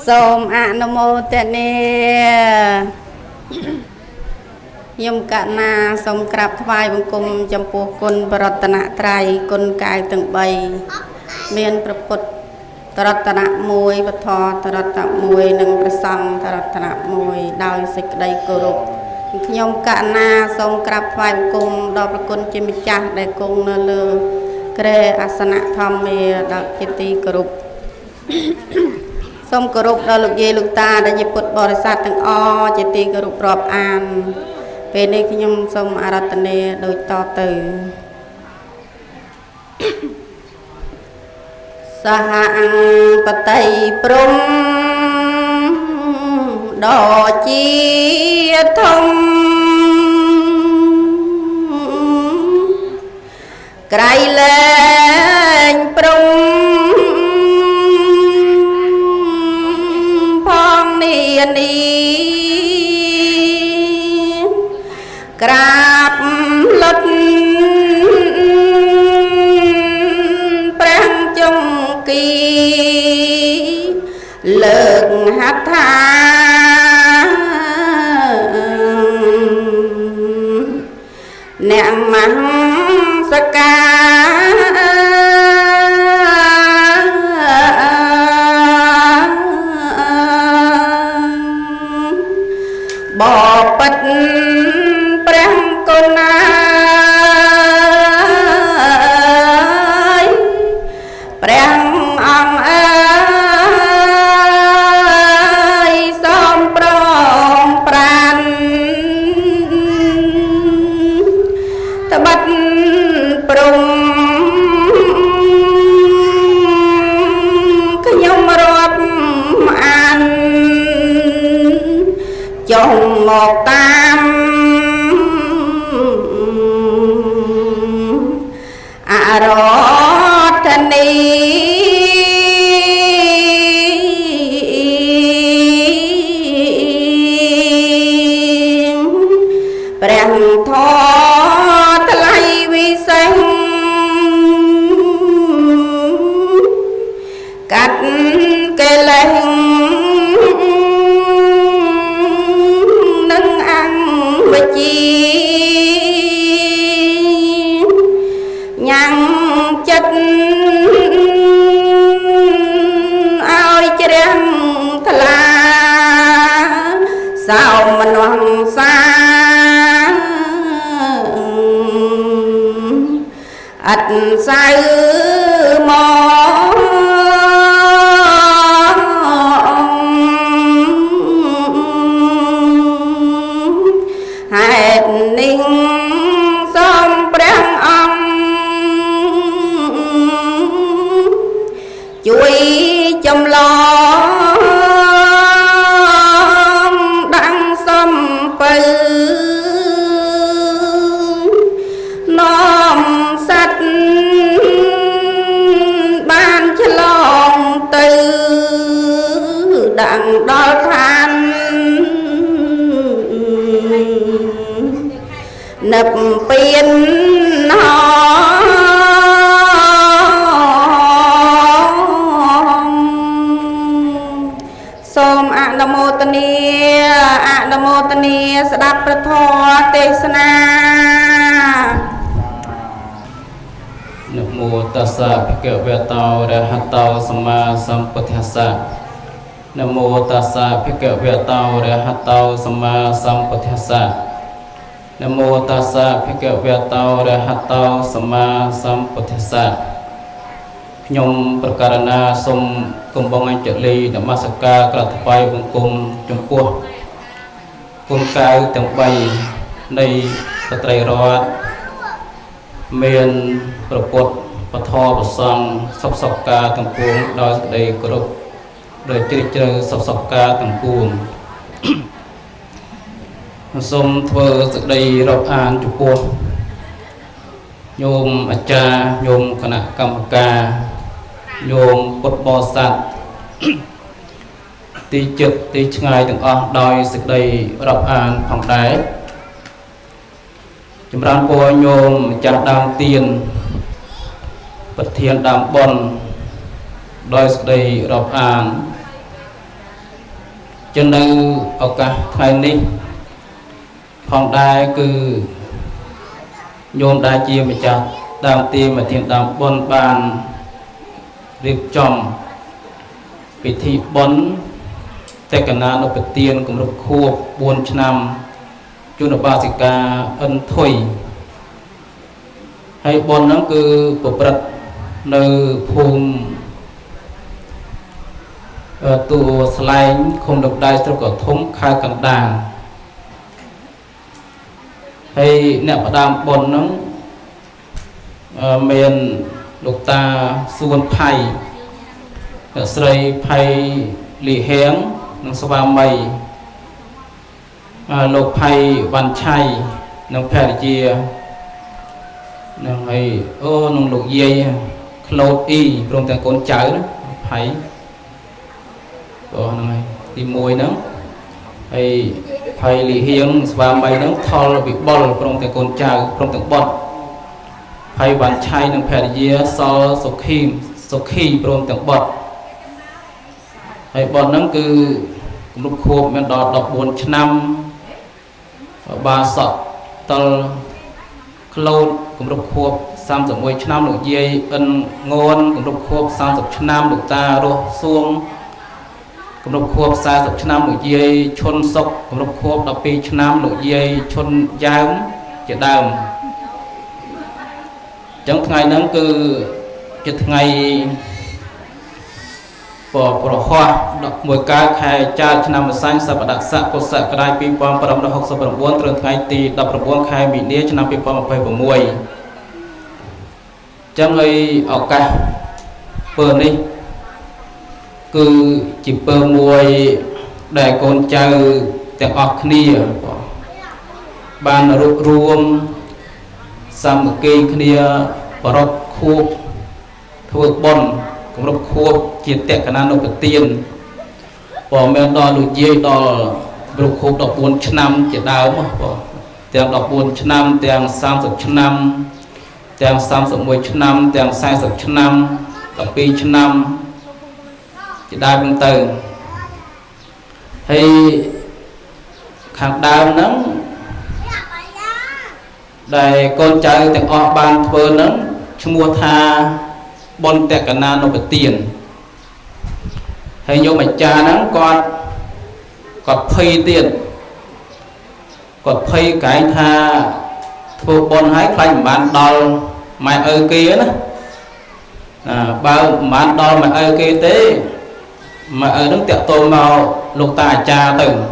សូមអនុមោទនាខ្ញុំកណាសូមក្រាបថ្វាយបង្គំចំពោះគុណបរតនត្រ័យគុណកាយទាំង3មានព្រះពុទ្ធរតនៈ1ពធរតនៈ1និងព្រះសង្ឃរតនៈ1ដោយសេចក្តីគោរពខ្ញុំកណាសូមក្រាបថ្វាយបង្គំដល់ព្រះគុណជាម្ចាស់ដែលគង់នៅលើគ្រែអាសនៈធម្មាដល់ជាទីគោរពសូមគោរពដល់លោកយាយលោកតាដែលជាពុទ្ធបរិស័ទទាំងអស់ជាទីគោរពរាប់អានពេលនេះខ្ញុំសូមអារាធនាដូចតទៅសហបតីព្រំដ៏ជាធំក្រៃលែងព្រំផងនានីក្រាបលុតព្រះចង្គីលើកហដ្ឋាអ្នកមហសកាបបិទ្ធព្រះគុណព្រះអង្គអើយសូមប្រងប្រានត្បិតព្រំខ្ញុំរាប់អានចុងមកតាមអរធនីព្រះធម៌ថ្លៃវិសេសកាត់កិលេសនឹងអង្គវិជាញ៉ាំងចិត្តឲ្យជ្រះថ្លាសោមនស្សសាអត់សៅមកហេតុនេះសូមព្រះអង្គជួយចម្លងដាំងសំពៅនាំសត្វបានឆ្លងទៅដាំងដល់ឋាននិព្វានហោសូមអនុមោទនាស្ដាប់ព្រះធម៌ទេសនានមោតស្សៈភគវតោរហតោសម្មាសម្ពុទ្ធស្សៈនមោតស្សៈភគវតោរហតោសម្មាសម្ពុទ្ធស្សៈនមោតស្សៈភគវតោរហតោសម្មាសម្ពុទ្ធស្សៈខ្ញុំប្រកាសណាសូមគំបងអញ្ជលីនមស្ការក្រាបថ្វាយបង្គំចំពោះគុណកៅទាំង3នៃស្ត្រីរដ្ឋមានប្រពុតពធប្រសង់សុខការទាំងពួងដោយសេចក្តីគោរពដោយជ្រាបជ្រៅសុខការទាំងពួងសូមធ្វើសេចក្តីរាប់អានចំពោះញោមអាចារ្យញោមគណៈកម្មការញោមពុទ្ធបរិស័ទទីជិតទីឆ្ងាយទាំងអស់ដោយសេចក្តីរាប់អានផងដែរចម្រើនពរញោមម្ចាស់ដើមទៀនប្រធានដើមបុណ្យដោយសេចក្តីរាប់អាន จนในโอกาสไงนี้พองได้คือโยมได้เจียมจัดตามตีมาเทียนตามบนบานเรียบจอมพิธีบนแต่กันนานุปเตียนกุมรบควบบวนชนำจุนบาสิกาอันถอยให้บนนั้นคือปปรัดในภูมิตัวสไลด์คงดอกได้สกทมคากันดางให้เนี่ยประดามบนนั้นเมียนลูกตาส่วนไผ่ใส่ไผ่หลีแหงนังสวามัยลูกไผ่วันชัยนังแพรเจียนังไอ้นังลูกเย่โคลดอีรวมแต่คนเจอนะไผ่ก็นังไอ้ตีมวยนั้นไอ้ไผ่หลีแหงสวามัยนั้นทอลบิบอลรวมแต่คนเจอรวมแต่บอลไผ่วันชัยนังแพรเจียซอสุขีรวมแต่บอลไอ้บอลนั้นคือลูกโคบมันดอกบวนชนำบาสดตลโคลดกุมลูกโคบ30 ชนำลูกเย่อันงอนกุมลูกโคบ30 ชนำลูกตาโรซวงกุมลูกโคบ40 ชนำลูกเย่ชนศกกุมลูกโคบ12 ชนำลูกเย่ชนยาวจะดำจังไงนั้นคือจะไงปอประหัวดอกมวยกาแข่จาชนะมาสังสัปดาห์สักกุศลกระไรปีปอมประมาณ69 ตรึงไงตีดับประบวนแข่มีเนี้ยชนะปีปอมไปประมวยจังเลยออกกันเปิดนี่คือจิบเปิดมวยได้โกนเจอแต่ออกนี่บานรวมสามเกย์นี่ปรบคูบทวบอลกุมรบควบจิตเตะขนาดนกเตียนพอแม่ดอลุเย่ดอรบควบดอกบุญชนำจะดาวมั้งพอเตียงดอกบุญชนำเตียง30 ชนำเตียง31 ชนำเตียง40 ชนำ12 ชนำจะได้เป็นเติมให้ขังดาวนั้นได้ก้นใจแต่ออกบานเฟิร์นั้นชมัวทาบนแต่กันนานนเตียนให้โยมอาจารย์นั้นกอดเพย์เตียนกอดเพย์ไก่ทาถูกบนให้ใครบ้านดอลไม่kiaนะbaoบ้านดอลไม่kia thế mà nước tiệm tôm màu lục tà cha từng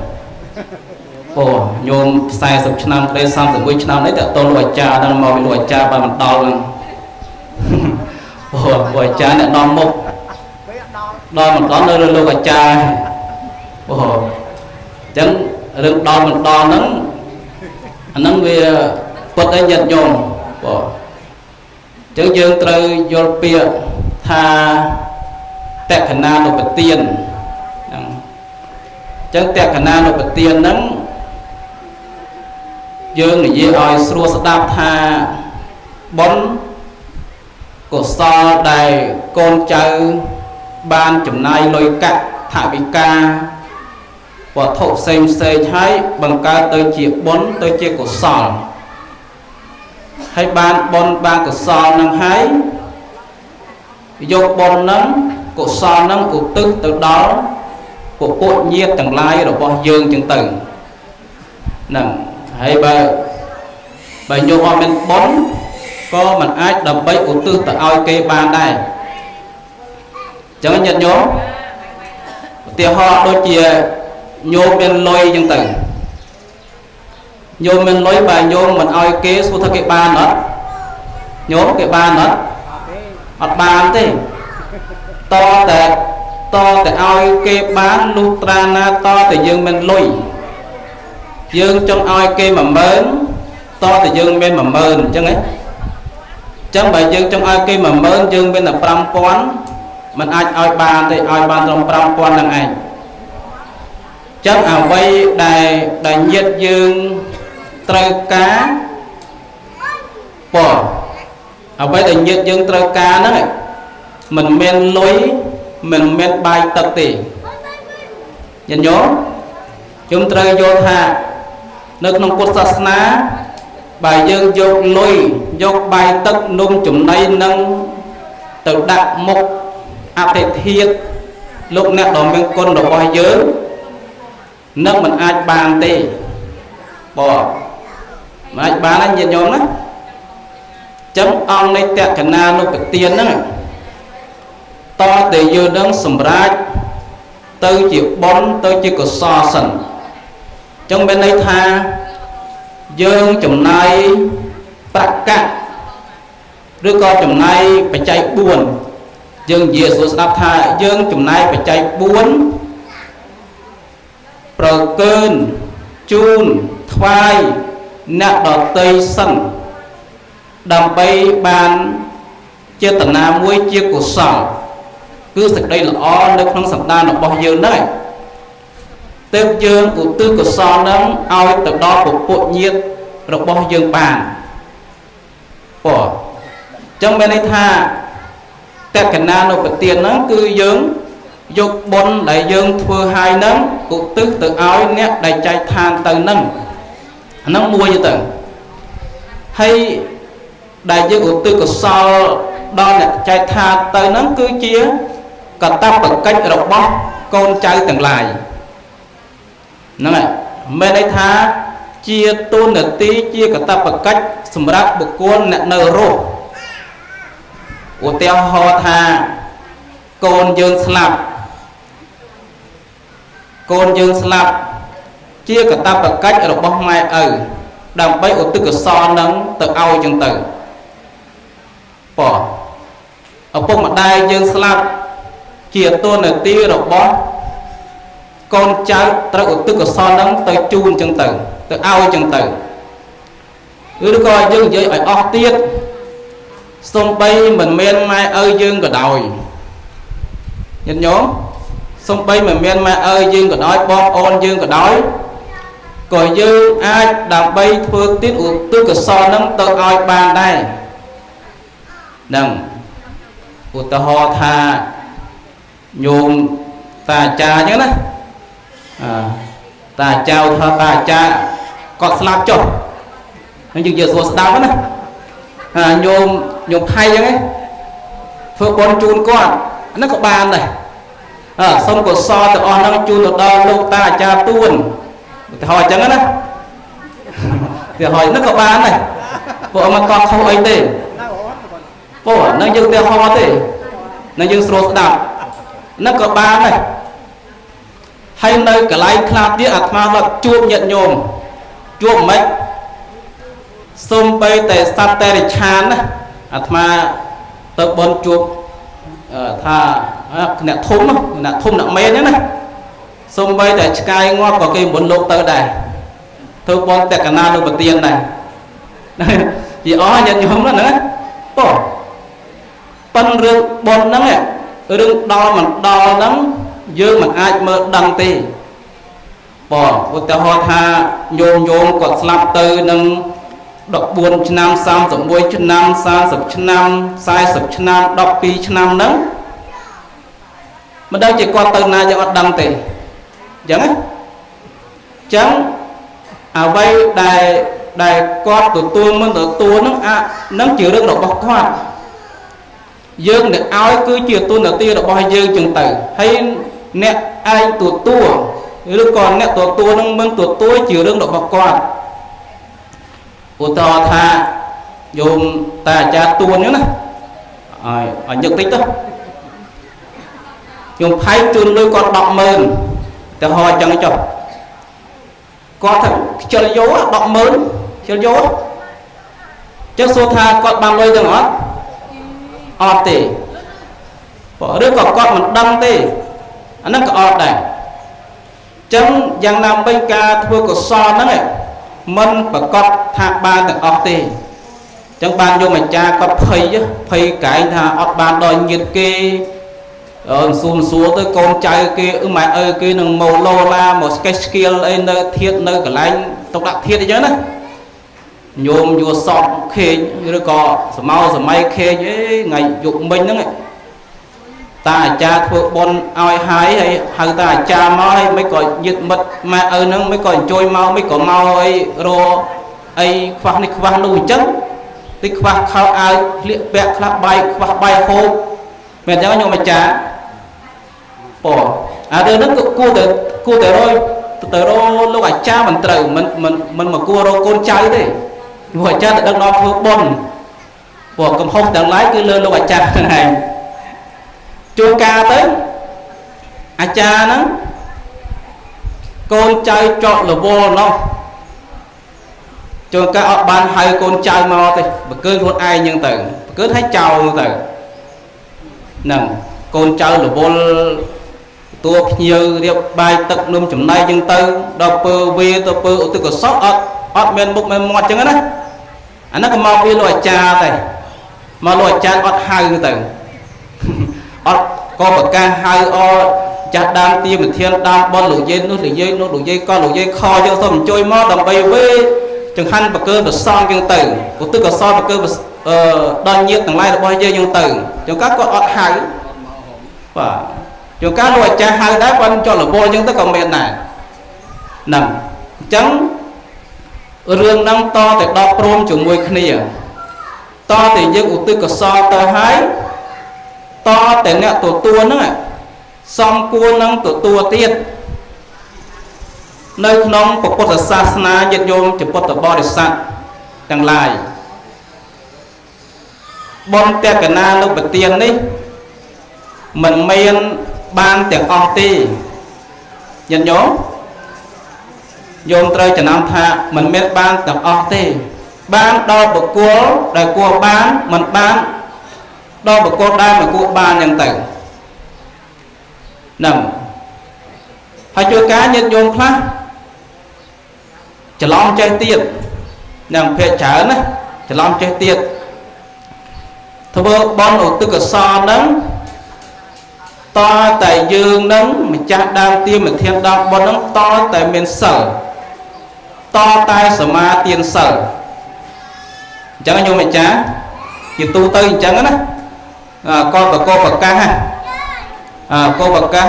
nhôm sai 10 năm đây 30 năm đấy tiệm tôm lụa cha đang màu lụa cha và mình đo lên buổi cha này đo một đo một đón nơi lưu và cha chẳng đừng đo mình đo nắng về bật ấy nhật nhôm chẳng dương trời vô bia tha tẹt khả năng nộp tiền chẳng tẹt khả năng nộp tiền nắng dương này dễ oi xua sẽ đạp tha bón của so đài con cháu ban chùm nay lôi cắt thả bị ca và thụ xem xe thấy bằng ca tới chiếc bốn tới chiếc của sò hay ban bon ba của sò năng hái vô bon nắng của sò nắng của tức từ đó của bộ nhiệt tầng lai rồi bỏ dương chân từng nằng hay bà vô hoa bên bốn có mình ai đập bấy của tư tự ao kê ban đây chẳng nhận nhớ thì họ đôi chìa nhô bên lôi dân tử nhô bên lôi bà nhô mình ao kê số thật cái ban đó nhớ cái ban đó hoặc ban thế to tại ao kê bán lúc trana to tại dương bên lôi dương trong ao kê mà mến to tại dương bên mà mơn chẳng ấy chẳng bài dương trong ai kia mà mơn dương bên là pram quán mình ai ban thì ai ban trong pram quán đằng anh chẳng à vay đài nhiệt dương trời cá bỏ à vay đài nhiệt dương trời cá đó mình men lối mình men bài tập tỉ ញោមខ្ញុំត្រូវយល់ថានៅក្នុងពុទ្ធសាសនាបើយើងយកលុយយកបាយទឹកនំចំណីនឹងទៅដាក់មុខអតិថិលោកអ្នកដ៏មានគុណរបស់យើងនឹងមិនអាចបានទេបងមិនអាចបានទេញាតិញោមណាចឹងអង្គនៃតក្កណានុបទានហ្នឹងតើតែយើងនឹងសម្រេចទៅជាបុណ្យទៅជាកុសលសិនចឹងមានន័យថាយើងចំណាយប្រកាសឬក៏ចំណាយបច្ច័យ4យើងនិយាយសួរស្ដាប់ថាយើងចំណាយបច្ច័យ4ប្រកើនជូនថ្វាយអ្នកដតីសិនដើម្បីបានចេតនាមួយជាកុសលគឺសេចក្តីល្អនៅក្នុងសន្តានរបស់យើងហ្នឹងទើបយើងឧទ្ទិសកុសលហ្នឹងឲ្យទៅដល់ពពុះញាតិរបស់យើងបានបងចឹងមានន័យថាតក្កណានុបទានហ្នឹងគឺយើងយកបុណ្យដែលយើងធ្វើឲ្យហ្នឹងឧទ្ទិសទៅឲ្យអ្នកដែលចែកឋានទៅហ្នឹងអាហ្នឹងមួយទៅហើយដែលយើងឧទ្ទិសកុសលដល់អ្នកចែកឋានទៅហ្នឹងគឺជាកតបកិច្ចរបស់កូនចៅទាំងឡាយហ្នឹងហើយមានន័យថាជាទូនាទីជាកតបកិច្ចសម្រាប់បុគ្គលអ្នកនៅរស់ឧទាហរណ៍ថាកូនយើងស្លាប់ជាកតបកិច្ចរបស់ម៉ែឪដើម្បីឧទ្ទិសកុសលនឹងទៅឲ្យចឹងទៅឪពុកម្ដាយយើងស្លាប់ជាទូនាទីរបស់កូនចៅត្រូវឧទ្ទិសកុសលនឹងទៅជូនចឹងទៅឲ្យចឹងទៅឬក៏យើងនិយាយឲ្យអស់ទៀតសំបីមិនមានម៉ែឪយើងក៏ដោយញាតិញោមសំបីមិនមានម៉ែឪយើងក៏ដោយបងប្អូនយើងក៏ដោយក៏យើងអាចដើម្បីធ្វើទៀតឧទ្ទិសកុសលនឹងទៅឲ្យបានដែរនឹងឧទាហរណ៍ថាញោមតាអាចារ្យអញ្ចឹងណាតាអាចារ្យថាតាអាចារ្យគាត់ស្លាប់ចុះហើយយើងនិយាយសួរស្ដាប់ណាញោមថៃអញ្ចឹងធ្វើបុណ្យជូនគាត់អានោះក៏បានដែរសូមកុសលទាំងអស់ហ្នឹងជូនទៅដល់លោកតាអាចារ្យទួនឧទាហរណ៍អញ្ចឹងណាឧទាហរណ៍នោះក៏បានដែរពួកអមតខុសអីទេពួកនឹងយើងឧទាហរណ៍ទេនឹងយើងស្រួលស្ដាប់នោះក៏បានដែរហើយនៅកន្លែងខ្លះទៀតអាត្មាគាត់ជួបញាតិញោមជួបមិនសូម្បីតែសត្វតែរិឆានណាអាត្មាទៅបនជួបថាអ្នកធំអ្នកមេនហ្នឹងណាសូម្បីតែឆ្កែងាប់ក៏គេមុនលោកទៅដែរធ្វើបនតក្កណានុបទានដែរជាអស់ញាតិញោមហ្នឹងប៉ុនរឿងបនហ្នឹងរឿងដល់មិនដល់ហ្នឹងយើងមិនអាចមើលដឹងទេឧទាហរណ៍ថាញោមគាត់ស្លាប់ទៅនឹង14ឆ្នាំ31ឆ្នាំ30ឆ្នាំ40ឆ្នាំ12ឆ្នាំហ្នឹងមិនដឹងជាគាត់ទៅណាយើងអត់ដឹងទេអញ្ចឹងណាអញ្ចឹងអ្វីដែលគាត់ទទួលមិនទទួលហ្នឹងជារឿងរបស់គាត់យើងអ្នកឲ្យគឺជាទូនាទីរបស់យើងចឹងទៅហើយអ្នកឯងទទួលឬក៏អ្នកទទួលនឹងមិនទទួលជារឿងរបស់គាត់ឧទាហរណ៍ថាយោមតាអាចារ្យទួនហ្នឹងណាឲ្យញឹកតិចទៅយោមផៃជូនលុយគាត់ 100000 ទៅហោចឹងចុះគាត់ថាខ្ជិលយោ 100000 ខ្ជិលយោចឹងសួរថាគាត់បានលុយទាំងអត់អត់ទេឬក៏គាត់មិនដឹងទេអាហ្នឹងក៏អត់ដែរចឹងយ៉ាងណាមិញការធ្វើកុសលហ្នឹងមិនប្រកាសថាបានទាំងអស់ទេចឹងបានយកអាចារ្យគាត់ភ័យកែងថាអត់បានដល់ញាតិគេសួរទៅកូនចៅគេម៉ែឪគេនឹងមកឡូឡាមកស្កេស្គៀលអីនៅធាតនៅកន្លែងទុកដាក់ធាតអីចឹងណាញោមយួរសតខេងឬក៏សម័យខេងថ្ងៃយុគមិញហ្នឹង តាអាចារ្យធ្វើបុណ្យឲ្យហើយហៅតាអាចារ្យមកហើយមិនក៏យឹតមិត្តម៉ែឪនឹងមិនក៏អញ្ជើញមកមិនក៏មកអីរអីខ្វះនេះខ្វះនោះអញ្ចឹងតិចខ្វះខោអាវស្លៀកពាក់ខ្លះបាយខ្វះបាយហូបមែនអញ្ចឹងញោមអាចារ្យប៉អារឿងហ្នឹងក៏គួរតែរយទៅរលោកអាចារ្យមិនត្រូវមិនមកគួររកកូនចៅទេលោកអាចារ្យតែដឹកនាំធ្វើបុណ្យព្រោះកំហុសទាំងឡាយគឺលើលោកអាចារ្យហ្នឹងឯងជួនកាលទៅអាចារ្យហ្នឹងកូនចៅចော့រវល់នោះជួនកាលអត់បានហៅកូនចៅមកទេបើកើខ្លួនឯងហ្នឹងទៅបើកើឲ្យចោលទៅហ្នឹងកូនចៅរវល់តួភ្ញៀវរៀបបាយទឹកនំចំណែកចឹងទៅដល់ពើវាទៅពើឧទ្ទិសកុសលអត់មានមុខមានមាត់ចឹងណាអាហ្នឹងក៏មកវាលោកអាចារ្យដែរមកលោកអាចារ្យអត់ហៅទៅអត់ក៏ប្រកាសហៅអចាស់ដើមទាមធានដើមបនលោកយាយនោះលោកយាយនោះលោកយាយក៏លោកយាយខចឹងសូមអញ្ជើញមកដើម្បីវាចង្ហាន់បកើប្រសងចឹងទៅឧទ្ទិសកុសលបកើដល់ញាតិទាំងឡាយរបស់យើងចឹងទៅចឹងក៏គាត់អត់ហៅបាទជួនកាលលោកអាចារ្យហៅដែរគាត់ចុះរវល់អញ្ចឹងទៅក៏មានដែរហ្នឹងអញ្ចឹងរឿងហ្នឹងតតែដល់ព្រមជាមួយគ្នាតតែយើងឧទ្ទិសកុសលទៅហើយតតែអ្នកទទួលហ្នឹងសំគួរនឹងទទួលទៀតនៅក្នុងពុទ្ធសាសនាញាតិញោមជាពុទ្ធបរិស័ទទាំងឡាយបុណ្យតេកណានុបទាននេះមិនមានបានទាំងអស់ទេញាតិញោមត្រូវចំណាំថាមិនមានបានទាំងអស់ទេបានដល់បុគ្គលដែលគួរបានមិនបានដល់បុគ្គលដែលមិនគួរបានយ៉ាងទៅហ្នឹងហើយជួនកាលញាតិញោមខ្លះច្រឡំចេះទៀតនឹងភាគច្រើនណាច្រឡំចេះទៀតធ្វើបុណ្យឧទ្ទិសកុសលហ្នឹងតតែយើងនឹងម្ចាស់ដើមទានមិនធានដល់បុណ្យហ្នឹងតតែមានសិលតតែសមាទានសិលអញ្ចឹងញោមម្ចាស់ជាទូទៅអញ្ចឹងណាក៏ប្រកបប្រកាសក៏ប្រកាស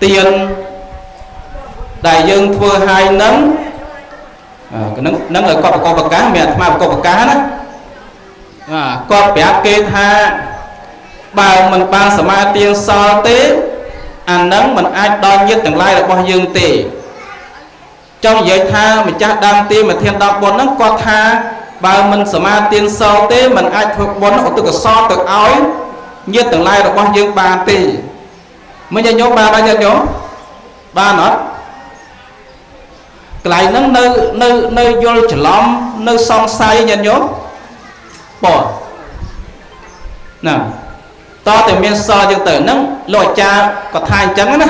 ទានដែលយើងធ្វើឲ្យនឹងឲ្យគាត់ប្រកបប្រកាសមានអាត្មាប្រកបប្រកាសណាគាត់ប្រាប់គេថាបើមិនបានសមាទានសលទេអានឹងមិនអាចដល់ញាតិទាំងឡាយរបស់យើងទេចង់និយាយថាម្ចាស់ដើមទានមិនធានដល់បុណ្យហ្នឹងគាត់ថាបើមិនសមាទានសលទេមិនអាចធ្វើបុណ្យឧទ្ទិសកុសលទៅឲ្យញាតិទាំងឡាយរបស់យើងបានទេមិនញញោមបានញញោមបានអត់កន្លែងហ្នឹងនៅយល់ច្រឡំនៅសង្ស័យញញោមបងណាតតែមានសល់ចឹងទៅហ្នឹងលោកអាចារ្យក៏ថាអញ្ចឹងណា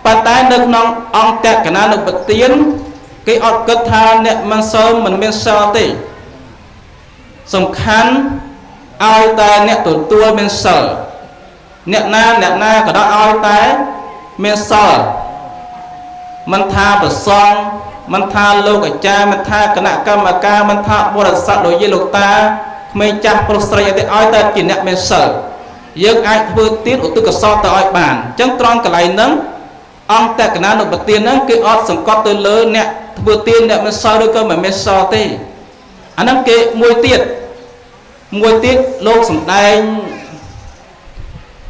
ប៉ុន្តែនៅក្នុងអង្គតកណានុបទានគេអត់គិតថាអ្នកមិនសូវមិនមានសល់ទេសំខាន់ឲ្យតែអ្នកទទួលមានសិលអ្នកណាក៏ដល់ឲ្យតែមានសិលមិនថាប្រសងមិនថាលោកអាចារ្យមិនថាគណៈកម្មការមិនថាបរិស័ទលោកយាយលោកតាក្មេងចាស់ប្រុសស្រីឲ្យតែជាអ្នកមានសិលយើងអាចធ្វើទានឧទ្ទិសកុសលទៅឲ្យបានអញ្ចឹងត្រង់កន្លែងហ្នឹងអង្គតកណានុបទានហ្នឹងគេអត់សង្កត់ទៅលើអ្នកធ្វើទានអ្នកមានសិលឬក៏មិនមានសិលទេអាហ្នឹងគេមួយទៀតលោកសំដែង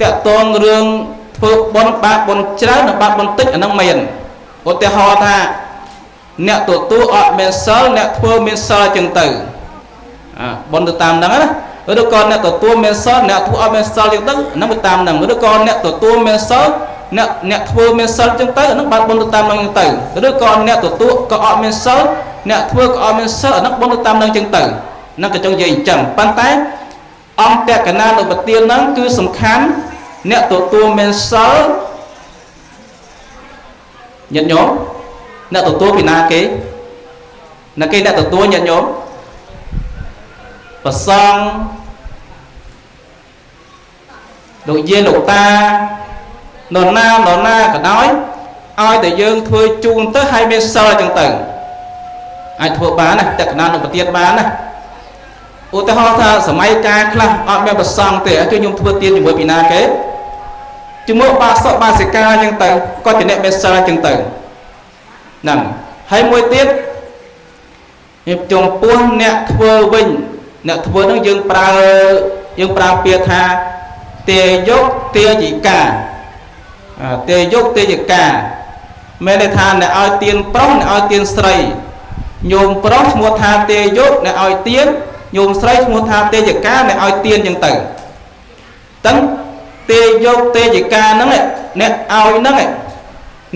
តាក់ទងរឿងធ្វើបុណ្យបាបបុណ្យច្រើននិងបាបបុណ្យតិចអាហ្នឹងមែនឧទាហរណ៍ថាអ្នកទទួលអត់មានសិលអ្នកធ្វើមានសិលអញ្ចឹងទៅបុណ្យទៅតាមហ្នឹងណាឬក៏អ្នកទទួលមានសិលអ្នកធ្វើអត់មានសិលអញ្ចឹងទៅហ្នឹងទៅតាមហ្នឹងឬក៏អ្នកទទួលមានសិលអ្នកធ្វើមានសិលអញ្ចឹងទៅហ្នឹងបាត់បុណ្យទៅតាមហ្នឹងអញ្ចឹងទៅឬក៏អ្នកទទួលក៏អត់មានសិលអ្នកធ្វើក៏អត់មានសិលអាហ្នឹងបុណ្យទៅតាមហ្នឹងអញ្ចឹងទៅហ្នឹងក៏ចង់និយាយអញ្ចឹងប៉ុន្តែអង្គតកណានុបទានហ្នឹងគឺសំខាន់អ្នកទទួលមានសិលញាតិញោមអ្នកទទួលពីណាគេអ្នកទទួលញាតិញោមប្រសងលោកយាយលោកតានរណាក៏ដោយឲ្យតែយើងធ្វើជូនទៅឲ្យមានសិលអញ្ចឹងទៅអាចធ្វើបានណាតកណានុបទានបានណា ឧទាហរណ៍ថាសម័យកាលខ្លះអត់មានប្រសង់ទេគឺខ្ញុំធ្វើទានជាមួយពីណាគេជាមួយបាសកបាសិកាអញ្ចឹងទៅគាត់ជាអ្នកមេសិលអញ្ចឹងទៅហ្នឹងហើយមួយទៀតចំពោះអ្នកធ្វើវិញអ្នកធ្វើហ្នឹងយើងប្រើពាក្យថាទេយុទេយិកាទេយុទេយិកាមានន័យថាអ្នកឲ្យទានប្រុសអ្នកឲ្យទានស្រីញោមប្រុសឈ្មោះថាទេយុអ្នកឲ្យទានញោមស្រីឈ្មោះថាទេយិកាអ្នកឲ្យទានអញ្ចឹងទៅតឹងទេយុទេយិកាហ្នឹងអ្នកឲ្យហ្នឹង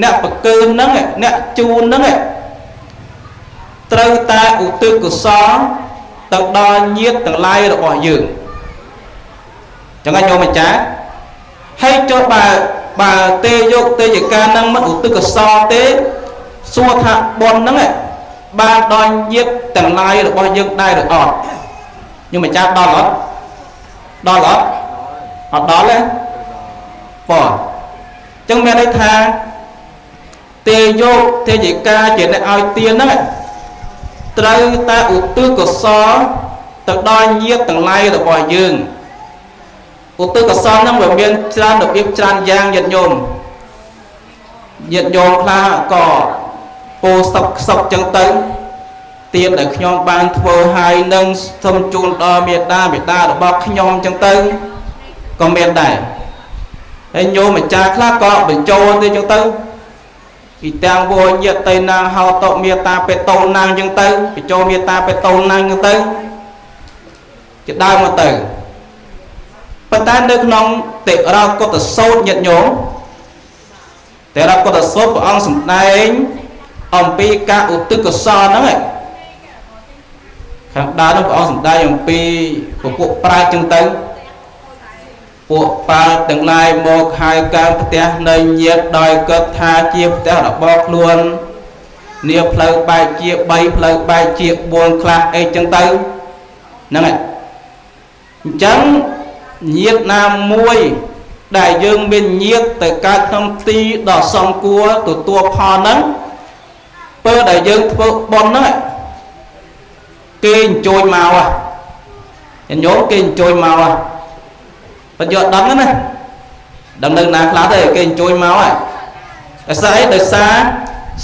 អ្នកប្រកើហ្នឹងអ្នកជូនហ្នឹងត្រូវតែឧទ្ទិសកុសលទៅដល់ញាតិទាំងឡាយរបស់យើងចឹងញោមអាចារ្យហើយចុះបើទេយុទេយិកាហ្នឹងមិនឧទ្ទិសកុសលទេសួរថាបុណ្យហ្នឹងបានដល់ញាតិទាំងឡាយរបស់យើងដែរឬអត់ញោមអាចារ្យដល់អត់ដល់អត់អត់ដល់ទេបងចឹងមានន័យថាទេយុទេយិកាជាអ្នកឲ្យទានហ្នឹងត្រូវតែឧទ្ទិសកុសលទៅដល់ញាតិទាំងឡាយរបស់យើងឧទ្ទិសកុសលហ្នឹងវាមានច្រើនរបៀបច្រើនយ៉ាងញាតិញោមខ្លះក៏ពោសុកចឹងទៅទានដែលខ្ញុំបានធ្វើហើយនឹងសូមជូនដល់មេដារបស់ខ្ញុំចឹងទៅក៏មានដែរហើយញោមអាចារ្យខ្លះក៏បញ្ចូលទៅចឹងទៅពីទាំងវញ្ញតេណាហោតមេតាបេតោណាងចឹងទៅបញ្ចូលមេតាបេតោណាងចឹងទៅជាដើមមកទៅប៉ុន្តែនៅក្នុងតិរកុត្តសោតញាតិញោមតិរកុត្តសោតព្រះអង្គសម្ដែងអំពីការឧទ្ទិសកុសលហ្នឹងខាងដើមនោះព្រះអង្គសម្ដែងអំពីពួកប្រាជ្ញចឹងទៅពួកបាល់ទាំងឡាយមកហើយការផ្ទះនៅញាតដោយគិតថាជាផ្ទះរបស់ខ្លួននាផ្លូវបែកជា3ផ្លូវបែកជា4ខ្លះអីចឹងទៅហ្នឹងហើយអញ្ចឹងញាតណាមួយដែលយើងមានញាតទៅកើតក្នុងទីដ៏សំគួរទទួលផលហ្នឹងពេលដែលយើងធ្វើបុណ្យហ្នឹងគេអញ្ជើញមកញោមគេអញ្ជើញមកបញ្យកដឹងណាដឹងនៅណាខ្លះទេគេអញ្ជើញមកហើយដោយសារ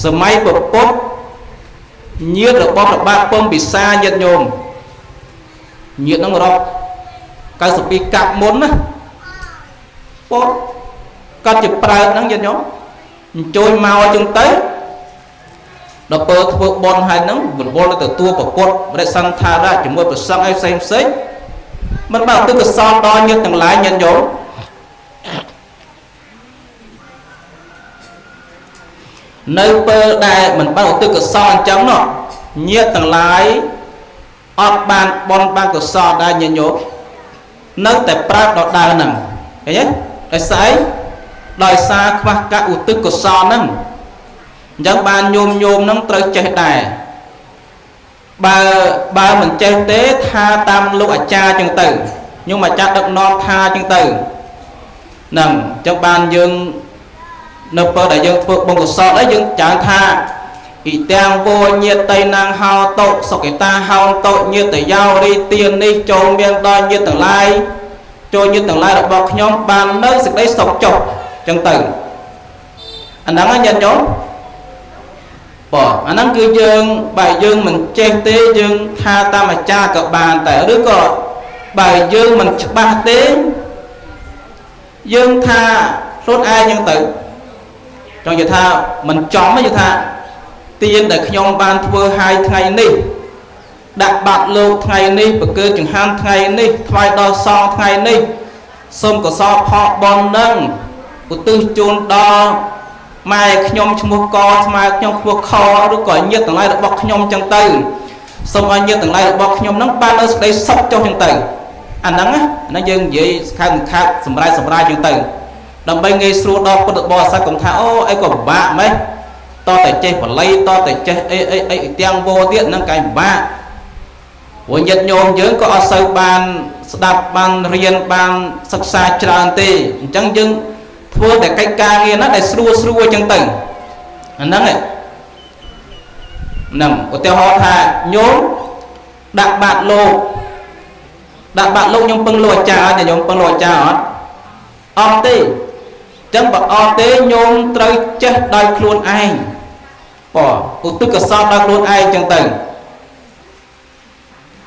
សម័យពុទ្ធញាតរបស់ព្រះបាទពំពិសាញាតញោមញាតហ្នឹងរាប់92កាប់មុនណាពុទ្ធគាត់ជាប្រើតហ្នឹងញាតញោមអញ្ជើញមកអញ្ចឹងទៅដល់ពេលធ្វើបុណ្យហើយហ្នឹងវល់ទៅទទួលប្រពុតរិសន្ធារៈជាមួយប្រសង្ឃអីផ្សេងមិនបើទឹកកសលដល់ញាតិទាំងឡាយញាតិញោមនៅពេលដែលមិនបើទឹកកសលអញ្ចឹងនោះញាតិទាំងឡាយអត់បានបុណ្យបានកសលដែរញាតិញោមនៅតែប្រើដដែលហ្នឹងឃើញទេដោយសារខ្វះការឧទ្ទិសកុសលហ្នឹងអញ្ចឹងបានញោមហ្នឹងត្រូវចេះដែរបើមិនចេះទេថាតាមលោកអាចារ្យចឹងទៅញោមអាចារ្យដឹកនាំថាចឹងទៅហ្នឹងអញ្ចឹងបានយើងនៅពេលដែលយើងធ្វើបុណ្យកុសលហើយយើងចាំថាអ៊ីទាំងវញ្ញតៃណាងហោតោសុកិតាហោតោញាតយោរីទាននេះចូលមានដល់ញាតទាំងឡាយចូលញាតទាំងឡាយរបស់ខ្ញុំបាននៅសេចក្តីសុខចុះចឹងទៅអាហ្នឹងញាតិញោមអាហ្នឹងគឺយើងបើយើងមិនចេះទេយើងថាតាមអាចារ្យក៏បានតែឬក៏បើយើងមិនច្បាស់ទេយើងថាខ្លួនឯងហ្នឹងទៅចង់និយាយថាមិនចំទេយើងថាទានដែលខ្ញុំបានធ្វើហើយថ្ងៃនេះដាក់បាត់លោកថ្ងៃនេះប្រកើចង្ហាន់ថ្ងៃនេះថ្វាយដល់សង្ឃថ្ងៃនេះសូមកសលផលបុណ្យនឹងឧទ្ទិសជូនដល់ម៉ែខ្ញុំឈ្មោះកស្មើខ្ញុំឈ្មោះខឬក៏ញាតិទាំងឡាយរបស់ខ្ញុំចឹងទៅសូមឲ្យញាតិទាំងឡាយរបស់ខ្ញុំនឹងបាននៅសេចក្តីសុខចុះចឹងទៅអាហ្នឹងណាយើងនិយាយខាត់សម្រាប់ចឹងទៅដើម្បីងាយស្រួលដល់ពុទ្ធបរិស័ទកុំថាអូអីក៏ពិបាកម៉េះតតែចេះបល័យតតែចេះអីទាំងវោទៀតហ្នឹងកាយពិបាកព្រោះញាតិញោមយើងក៏អត់សូវបានស្ដាប់បានរៀនបានសិក្សាច្រើនទេអញ្ចឹងយើងធ្វើតែកិច្ចការងារណាដែលស្រួលអញ្ចឹងទៅអាហ្នឹងឧទាហរណ៍ថាញោមដាក់បាតលោក đặt bạn lúc nhung bưng lùa cha thì nhung bưng lùa cha ọt tê chẳng bảo ọt tê nhung trời chết đôi khuôn anh bỏ tức cả sao đôi khuôn anh chẳng từng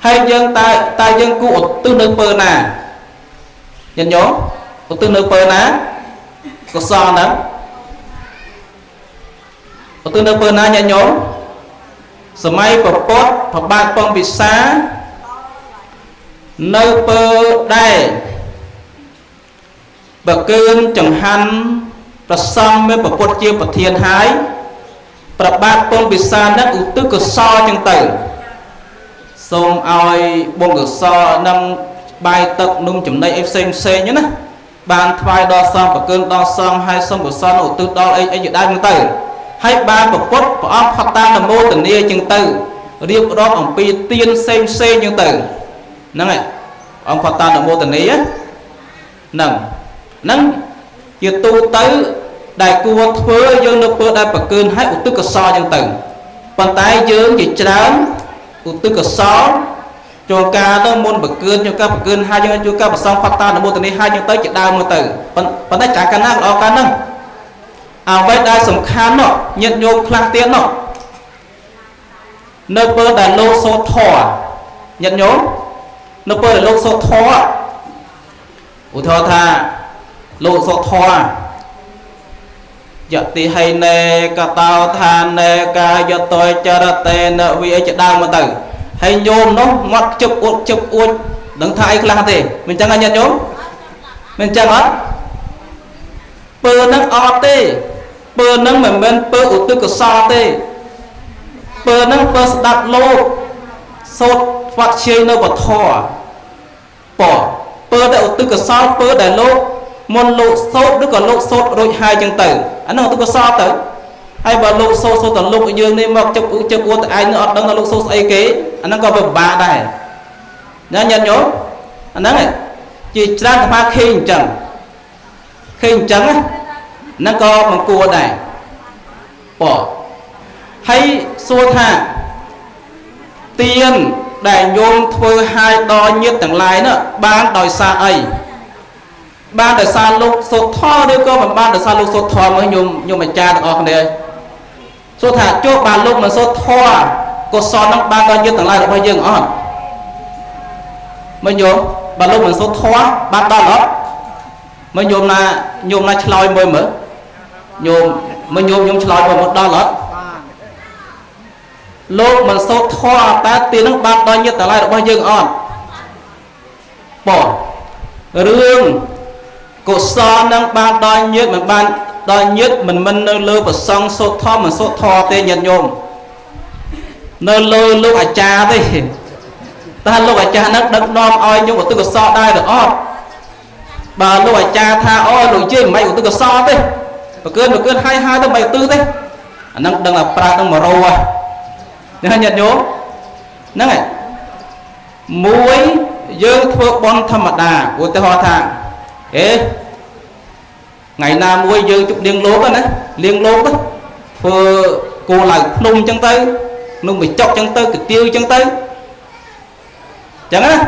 hay dân ta dân cụ tư nơi bờ nà nhận nhớ tư nơi bờ ná có sao đó tư nơi bờ ná nhận nhớสมัยประพฤติพระบาทปองปิษาnơi bờ đây bờ cơn chẳng hắn và xong vớiประพฤติchiaประเทียนหายประบาทปองปิษานั้นอุตุกซอจังตื่นส่งเอาบงกซอนำใบตกนุ่งจุ่มในเอฟเซนี่นะบานทวายดอซองประเกินดอซองให้ส่งกซอนอุตุดอไอ้อยู่ได้จังตื่นให้บานประพฤติพระอัมพัตตานโมตเนียจังตื่นเรียบร้อยของปีเตียนเซจังตื่นนั่นไงอัมพัตตานโมตเนียนั่งยืดตูตื้อได้กลัวเพื่อยืนนึกเพื่อได้ประเกินให้อุตุกซอจังตื่นปันตายยืนหยิบจ้าอุตุกซอจงการต้องมนประเกินจงการประเกินให้ยังจงการประสองพัตตานโมตเนียให้ยังเตยจะดาวมือตื่นปันได้จากการนั่งออกการนั่งเอาไว้ได้สำคัญเนาะยันโยมคลาเตียนเนาะเนื้อเปิดได้โลโซทอยันโยมเนื้อเปิดได้โลโซทออุทธาโลโซทอยัติให้เนกตาวทานเนกายตอยจารเตนวิจะดาวมาตื่นให้โยมเนาะมัดจุกอุดดังไทยคลาเตมันจังไงยันโยมมันจังอ่ะเปิดนั่งออเต้เปิดนั่งเหมือนเป็นเปิดอุตุกซาเต้เปิดนั่งเปิดดับโลกสดฟักเชียนบทอปอเปิดได้อุตุกซาเปิดได้โลกมนโลกสดหรือก็โลกสดโดยหายจังตื่นอันนั้นอุตุกซาตื่นไอ้บ่โลกสดแต่โลกยืนนี่มักจับอุตไอ้เนื้อดังโลกสดไอ้เก๋อันนั้นก็แบบบาได้นั่นยันโยอันนั้นไงจีจันทมาเข่งจังนั่นก็มันกลัวได้ปอให้สัวท่าเตียนได้โยมเพื่อให้ดอยยึดต่างลายเนอะบ้านดอยซาไอบ้านดอยซาลูกสดท่อด้วยก็มันบ้านดอยซาลูกสดท่อมาโยมอาจารย์ออกเลยสัวท่าโจ๊กบ้านลูกมันสดท่อก็ซ้อนน้ำบ้านดอยยึดต่างลายเราไปยังอ่อนมาโยมบ้านลูกมันสดท่อบ้านดอยหรอมาโยมนาชลอยมวยเหมือโยมชลอยมวยหมดดอยหรอโลกมันโซท่อแต่ตีนักบ้านดอยยึดแต่ไรเราไปยังอ่อนปอเรื่องกุศลนักบ้านดอยยึดเหมือนบ้านดอยยึดมันเนื้อเลือดซองโซท่อมันโซท่อเตยยันโยมเนื้อเลือลูกอาจารย์ดิแต่ลูกอาจารย์นักดักนอมอ้อยโยมบอกตึกกุศลได้หรืออ่อนbàลูกอาจารย์ท่าอ้อยลูกยืนไม่อุตกษรเต้ประเกินให้ต้องไปตื้อเต้นั่งดังlàปลาต้องมาโรอ่ะนี่nhận nhớนั่นไงมวยยืนทั่วบอลธรรมดาอุตหะท่าngày nào mวยยืนจุดเลี้ยงโลกันนะเลี้ยงโลก็เพื่อcô lại nung chân tới nung bị chọc chân tới cái tiêu chân tới chẳng á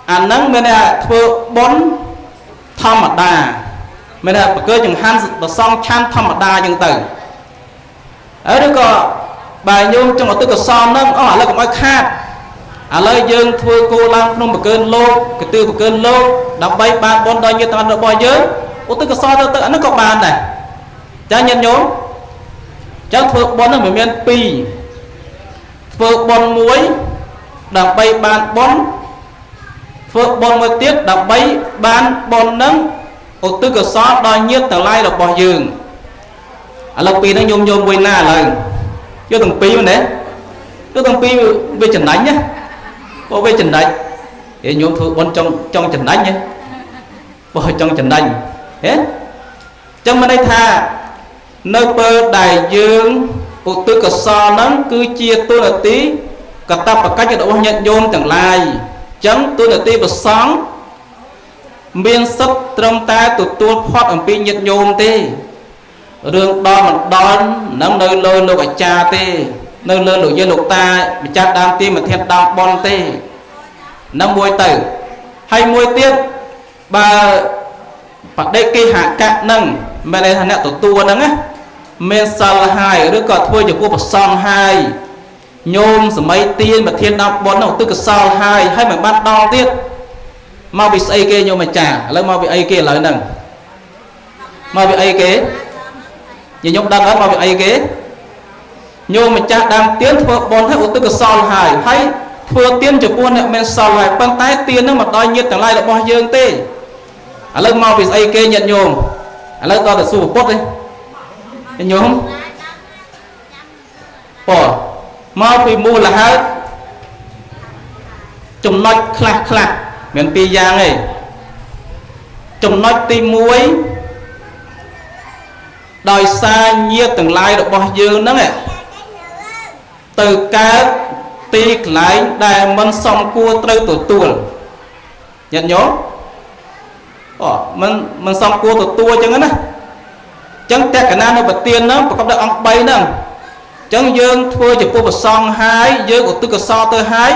anh nắng bên này thưa bón thăm mặt đà bên này cơ chừng han và xong chan thăm mặt đà chừng từ ở đó có bài nhung trong một tư có son đó ở là có mấy khác à lời dương thưa cô làm nông một cơn lô cái tư một cơn lô đọc bay ba con đôi như toàn được bò dớn ô tư có son tự nó có bàn này cha nhân nhốn cháu thưa bón ở miền pi thưa bón muối đọc bay bàn bón phước bồn một tiết đọc bấy ban bồn nâng ô tư cơ xót đòi nhiết tờ lai đọc bò dường lộc pi nó nhôm quên na lời vô từng pi đấy vô từng pi về trần đánh nhé có về trần đánh để nhôm phước bồn trong trần đánh nhé bò trong trần đánh hết trong bên đây tha nơi bơ đại dương ô tư cơ xót nâng cứ chia tôi là tí cả ta phải cách cho độ nhận nhôm tầng lai chẳng tôi là ti bật sáng miên sắp trong ta tụt tôi phát ở pin nhiệt nhôm tê đường đo mà đón nắm nơi lơ lục ở cha tê nơi lơ lục dân lục ta bị cha đam tim mà theo đam bon tê năm mùi tử hay mùi tiết bà đây cái hạ cạn nâng mẹ này thằng nè tổ tua nâng á men sal hai đứa còn thôi cho cô bật song hai nhôm sờ mấy tiên mà thiên đạo bốn đầu tư cái sal hai hay mà bắt đo tiết mau bị say kia nhôm mà trả lấy mau bị ai kia lại nâng mau bị ai kế nhìn nhôm đăng á mau bị ai kế nhôm mà trả đang tiến thua bốn hay tư cái sal hai hay thua tiên cho quân này men sal hai băng tái tiên nó mà đòi nhiệt chẳng lại là bao dương tê lấy mau bị ai kia nhận nhôm lấy to là xu cốt đi nhớ không bỏ mau bị mua là hết chùm nói khạc khạc miền pi giang này chùm nói tim muối đòi xa nhiêu từng lai được bao nhiêu nữa này từ cá ti lại đại mân xong cua trâu tổ tuần nhận nhớ mình xong cua tổ tua chẳng á chẳng tẹt cả nam nó bật tiền nó có được ông bay nè chẳng dương thua chỉ mua một song hai dương của tư cơ so tới hai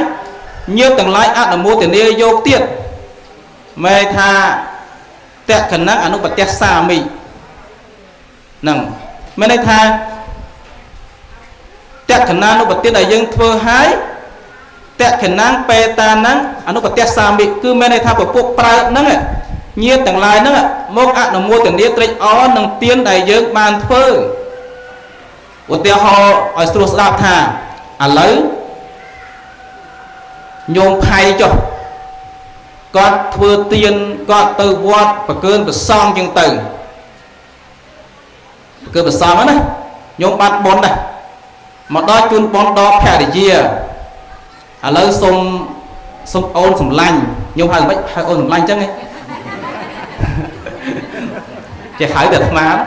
nhiều tầng lái ăn là mua tiền đi vô tiền mày tha tẹt cả nam nó bật tẹt xa mì nè mày này tha tẹt cả nam nó bật tiền đại dương thua hai tẹt cả nam peta nắng nó bật tẹt xa mì cứ mày này tha của cuộc pra nắng nhiệt tầng lai nữa mốc ạ nó mua tiền đi trích ó nâng tiên đại dương bàn phơ của tiêu họ ở sưu đạp thà lấy nhôm phay cho con thưa tiền con từ vọt và cơn và son chân từ cơn và son đó nhôm bát bốn này mà đó chun bốn đó phe để chia lấy sông ôn sông lanh nhôm hai ôn sông lanh chắc nghe chị hỏi được má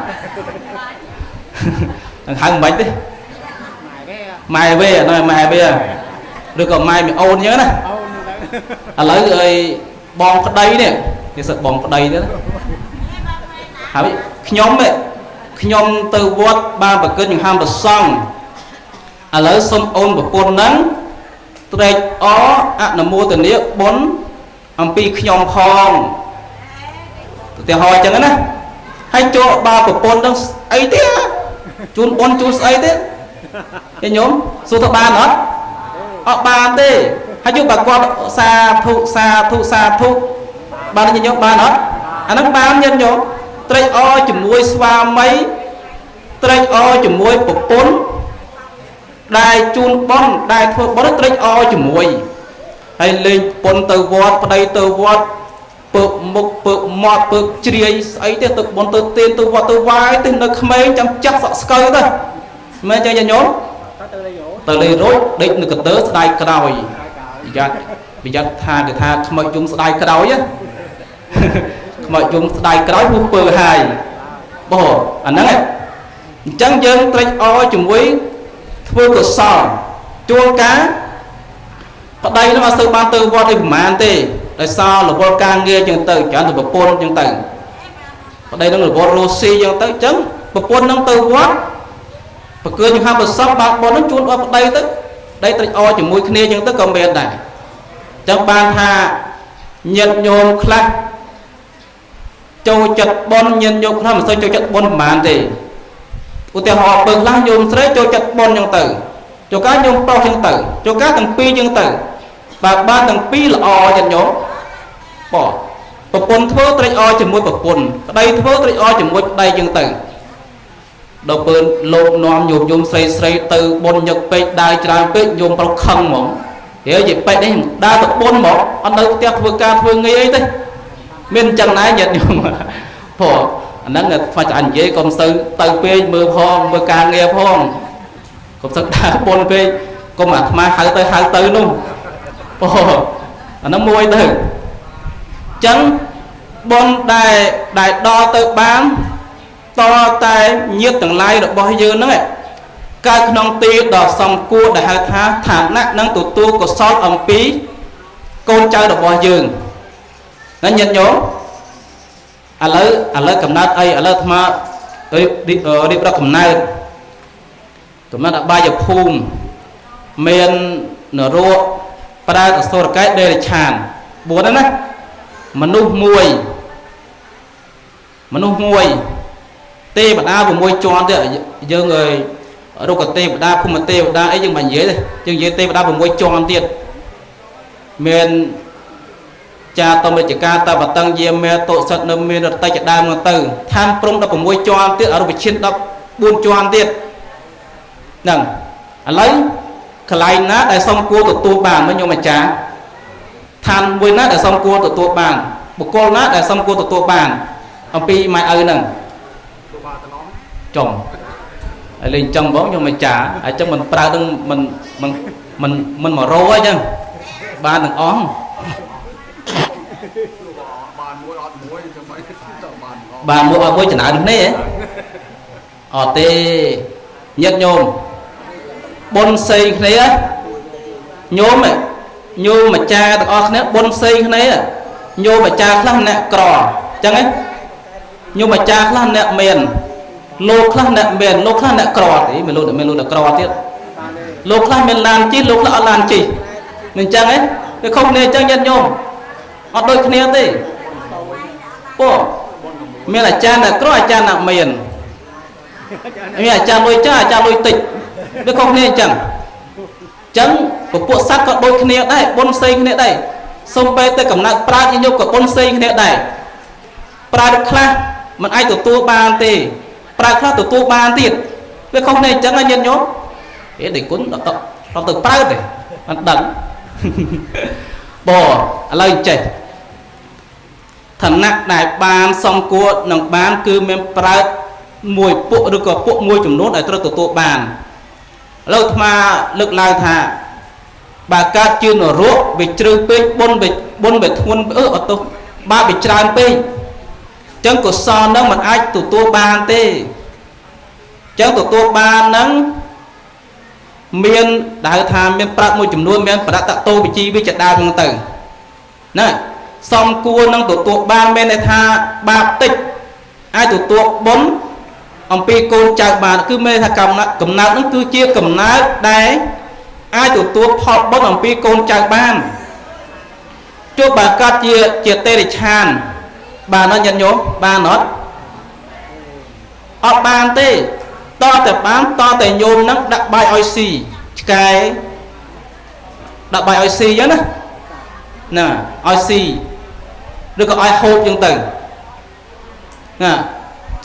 thằng hai mấy đi mai về nói mai về được còn mai mình ôn nhớ nè lấy rồi bom cái đây nè thì sợ bom cái đây nữa hỏi nhóm ấy nhóm từ vót ba bậc cân những ham được xong lấy xong ôn và côn nắng tôi ó là mua từ nếp bốn ông pi nhóm phong thì hỏi chẳng á hay cho ba của con đang ấy thế chun con chun ấy thế cái nhóm số thứ ba nữa họ ba thế hay cho bà con xa thu ba nhân nhóm ba nữa anh nó ba nhân nhóm trai o chùm muối xoa mấy trai o chùm muối của con đai chun bon đai thua bón trai o chùm muối hay lên con từ vót đây từ vót bực mục bực mọt bực chìa ấy thì tự bọn tự tiền tự vọt tự vai thì nó không mấy chẳng chắc sợ skơ thôi mấy cho nhóm từ đây rối định được tớ đai cái đầu bây giờ tha người ta không mọi chúng đai cái đầu nhá mọi chúng đai cái đầu vô bờ hài bỏ anh nói chẳng dân trách o chùm quý thua cửa sò chuông cá ở đây nó mà sự ban tư vọt thì mà anh tê tại sao là vô càng nghe chân từ chẳng được bột chân từ ở đây nó là vô rosi chân tới chấn bột nó từ quá và cơ những hai bột sắp bạc bột nó chuồn ở đây tức đây tới o chỉ mũi kia chân tới còn bên này trong ban tha nhận nhôm khắc châu chật bon nhân nhôm khắc mà sao châu chật bon màn thì của tiền họ bừng lá nhôm sẽ châu chật bon chân từ cho cá nhôm bao chân từ cho cá thằng pi chân từ và ba thằng pi là o nhận nhôm bỏ bột thưa trai o chỉ môi bột đây thưa trai o chỉ môi đây chân từ đầu bên lột nón nhôm nhôm xây từ bồn nhật pe đai tràn pe nhôm bao khăng mỏng hiểu gì pe đấy đa tập bồn mỏng anh đâu theo thưa ca thưa nghi ấy thế bên chân này nhận nhôm bỏ anh đang là phải anh dễ công sư từ pe mưa phong mưa ca nghe phong công sư đa bồn pe công mà mai hai tới luôn bỏ anh nó môi từ chẳng bon đại đo tự bán to tay nhiệt từng lai được bao nhiêu nữa các nông ti đỏ xong cua đại hai tháng thản nặng năng tụt tu của sót ông pí con trai được bao nhiêu nó nhận nhớ lấy cầm nát ấy lấy tham đi ra cầm nát đã ba giờ phun men nở ruộng ប្រើអសុរកាយដេរឆាន4ណាមនុស្សមួយទេវតា6ជាន់ទៀតយើងអើយរុក្ខទេវតាភូមិទេវតាអីយើងមិននិយាយទេយើងនិយាយទេវតា6ជាន់ទៀតមានចាតមិចកាតបតੰយាមេតុសិតនៅមានរតិចដើមមកទៅឋានព្រំ16ជាន់ទៀតអរូបឈាន14ជាន់ទៀតហ្នឹងឥឡូវកន្លែងណាដែលសំគួរទទួលបានមកញោមអាចារ្យឋានមួយណាដែលសំគួរទទួលបានបុគ្គលណាដែលសំគួរទទួលបានអំពីម៉ែឪហ្នឹងចំហើយលេងចឹងបងញោមអាចារ្យហើយចឹងមិនប្រើនឹងមិនមករោអីចឹងបានទាំងអស់បានមួយអត់មួយចំណៅនេះអត់ទេញាតិញោមបុណ្យផ្សេងគ្នាញោមអាចារ្យទាំងអស់គ្នាបុណ្យផ្សេងគ្នាញោមអាចារ្យខ្លះអ្នកក្រអញ្ចឹងញោមអាចារ្យខ្លះអ្នកមានលោកខ្លះអ្នកមានលោកខ្លះអ្នកក្រទេមានលោកអ្នកក្រទៀតលោកខ្លះមានឡានជិះលោកខ្លះអត់ឡានជិះមិនអញ្ចឹងវាខុសគ្នាអញ្ចឹងញាតិញោមអត់ដូចគ្នាទេពោមានអាចារ្យអ្នកក្រអាចារ្យអ្នកមានអាចារ្យលុយចាអាចារ្យលុយតិចវាខុសគ្នាអញ្ចឹងពពួកសត្វក៏ដូចគ្នាដែរបុណ្យផ្សេងគ្នាដែរសូម្បីតែកំណត់ប្រាជ្ញញោមក៏បុណ្យផ្សេងគ្នាដែរប្រាជ្ញខ្លះមិនអាចទទួលបានទេប្រាជ្ញខ្លះទទួលបានទៀតវាខុសគ្នាអញ្ចឹងញាតិញោមតែគុណដល់ទៅប្រើទេមិនដឹងបងឥឡូវចេះឋានៈដែលបានសំគួរនឹងបានគឺមានប្រើមួយពួកឬក៏ពួកមួយចំនួនដែលត្រូវទទួលបានឥឡូវអាត្មាលើកឡើងថាបើកើតជានរកវាជ្រៅពេកបុណ្យវាធ្ងន់អត់ទោះបាបវាច្រើនពេកអញ្ចឹងកុសលនឹងមិនអាចទទួលបានទេអញ្ចឹងទទួលបាននឹងមានដែលថាមានប្រាក់មួយចំនួនមានប្រតតោវិជីវិជាដើមហ្នឹងទៅណាសំគួរនឹងទទួលបានមានន័យថាបាបតិចអាចទទួលបុណ្យអំពីកូនចៅបានគឺមានថាកំណើតហ្នឹងគឺជាកំណើតដែលអាចទទួលផលបុណ្យអំពីកូនចៅបានទោះបើកើតជាទេរិឆានបានអត់ញាតិញោមបានអត់បានទេតតែញោមហ្នឹងដាក់បាយឲ្យស៊ីឆ្កែដាក់បាយឲ្យស៊ីអញ្ចឹងណាឲ្យស៊ីឬក៏ឲ្យហូបអញ្ចឹងទៅណា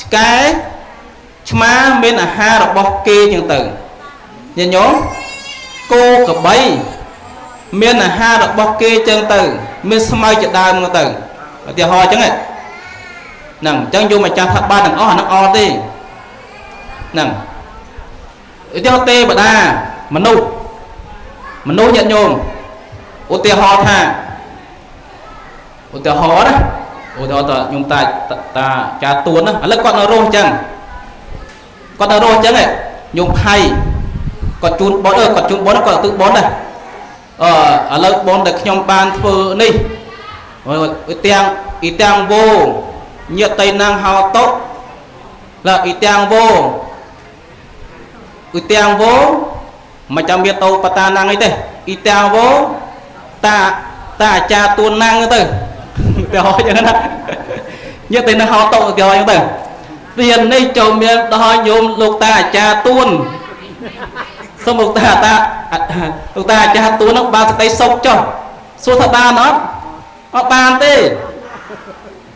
ឆ្កែឆ្មាមានអាហាររបស់គេអញ្ចឹងទៅញាតិញោមគោក្របីមានអាហាររបស់គេអញ្ចឹងទៅមានស្មៅជាដើមទៅឧទាហរណ៍អញ្ចឹងហ្នឹងអញ្ចឹងយកមកចាស់ថាបានទាំងអស់អាហ្នឹងអត់ទេហ្នឹងឧទាហរណ៍ទេវតាមនុស្សញាតិញោមឧទាហរណ៍ថាឧទាហរណ៍តខ្ញុំតាចាទួនណាឥឡូវគាត់នៅរស់អញ្ចឹងញោមផៃគាត់ជូនបនគាត់ទិបនដែរឥឡូវបនដែលខ្ញុំបានធ្វើនេះអ៊ីទាំងវោញាតៃណាងហោតុឡាអ៊ីទាំងវោមិនចាំវាតោបតាណាងអីទេអ៊ីទាំងវោតាអាចារ្យទួនណាងទៅទៅហោចឹងណាញាតៃណាងហោតុទៅអញ្ចឹងទៅទាននេះចូលមានដល់ញោមលោកតាអាចារ្យទួនសូមលោកតាអាចារ្យទួននោះបានសេចក្តីសុខចុះសួរថាបានអត់បានទេ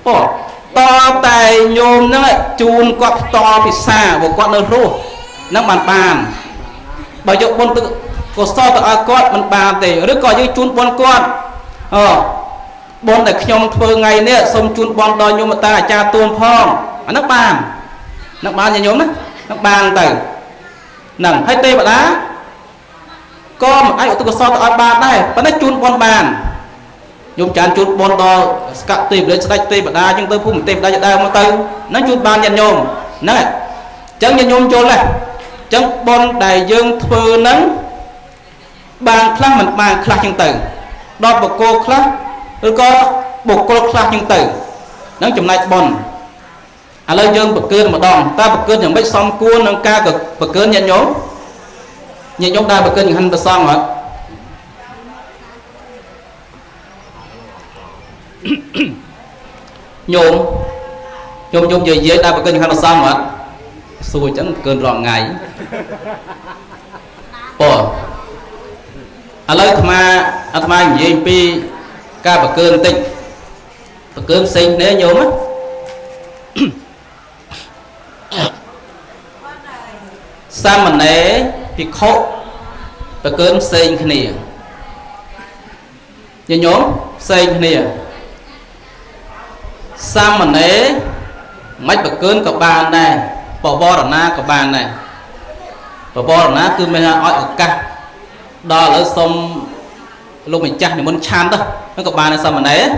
ពោតតែញោមហ្នឹងជូនគាត់ផ្ទាល់ពិសាព្រោះគាត់នៅរស់ហ្នឹងបានបើយកបុណ្យទៅកុសលទៅឲ្យគាត់មិនបានទេឬក៏យើងជូនបុណ្យគាត់បុណ្យដែលខ្ញុំធ្វើថ្ងៃនេះសូមជូនបុណ្យដល់ញោមតាអាចារ្យទួនផងអាហ្នឹងបានញញោមណាហ្នឹងបានទៅហ្នឹងហើយទេវតាក៏មិនអាចឧទ្ទិសកុសលទៅឲ្យបានដែរប៉ុន្តែជូនបុណ្យបានញោមចានជូនបុណ្យដល់ស្កៈទេវរាជស្ដេចទេវតាអញ្ចឹងទៅភូមិទេវតាជាដើមមកទៅហ្នឹងជូនបានញាតិញោមហ្នឹងអញ្ចឹងញាតិញោមយល់ណាអញ្ចឹងបុណ្យដែលយើងធ្វើហ្នឹងបានខ្លះមិនបានខ្លះអញ្ចឹងទៅដល់បុគ្គលខ្លះឬក៏បុគ្គលខ្លះអញ្ចឹងទៅហ្នឹងចំណែកបុណ្យឥឡូវយើងប្រកើនម្ដងតើប្រកើនយ៉ាងម៉េចសមគួរនឹងការប្រកើនញាតិញោមដែរប្រកើនចង្ហាន់ប្រសងអត់ nhôm về dễ đa bậc cơn khăn xong mà xui chẳng cơn rọn ngày lấy tham ma gì pi ca bậc cơn tịnh bậc cơn sinh để nhôm á sao mình né bị khổ bậc cơn sinh cái này như nhóm sinh cái này sao mình né mấy bậc cơn của bạn này bỏ bò ở na của bạn này bỏ bò ở na cứ mình hỏi ở cả đó là xong lúc mình chắc thì muốn chan đó nó của bạn này sao mà né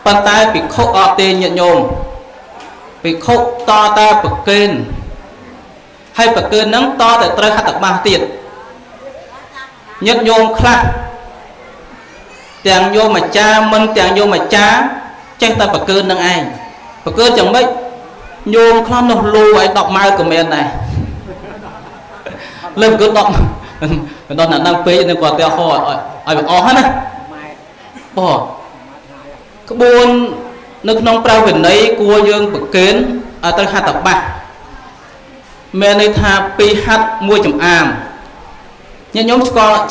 bàn tay bị khô ở tên nhận nhôm bị khô to ta bậc cơn hay bậc cơn nắng to để trời hạt tập ba tiền nhận nhôm khác tiền nhôm mà cha mình tiền nhôm mà cha tranh ta bậc cơn nắng ai bậc cơn chẳng mấy nhôm khăn nó lù ấy đọc mai của mình này lên cứ đọc đó là năng phê nên quả teo ho ai bị ó hết á bỏ cái buôn nước nông prao về đấy cua dương bậc kén ở tới hai tập ba mẹ này tha ph mua chấm am nhưng nhóm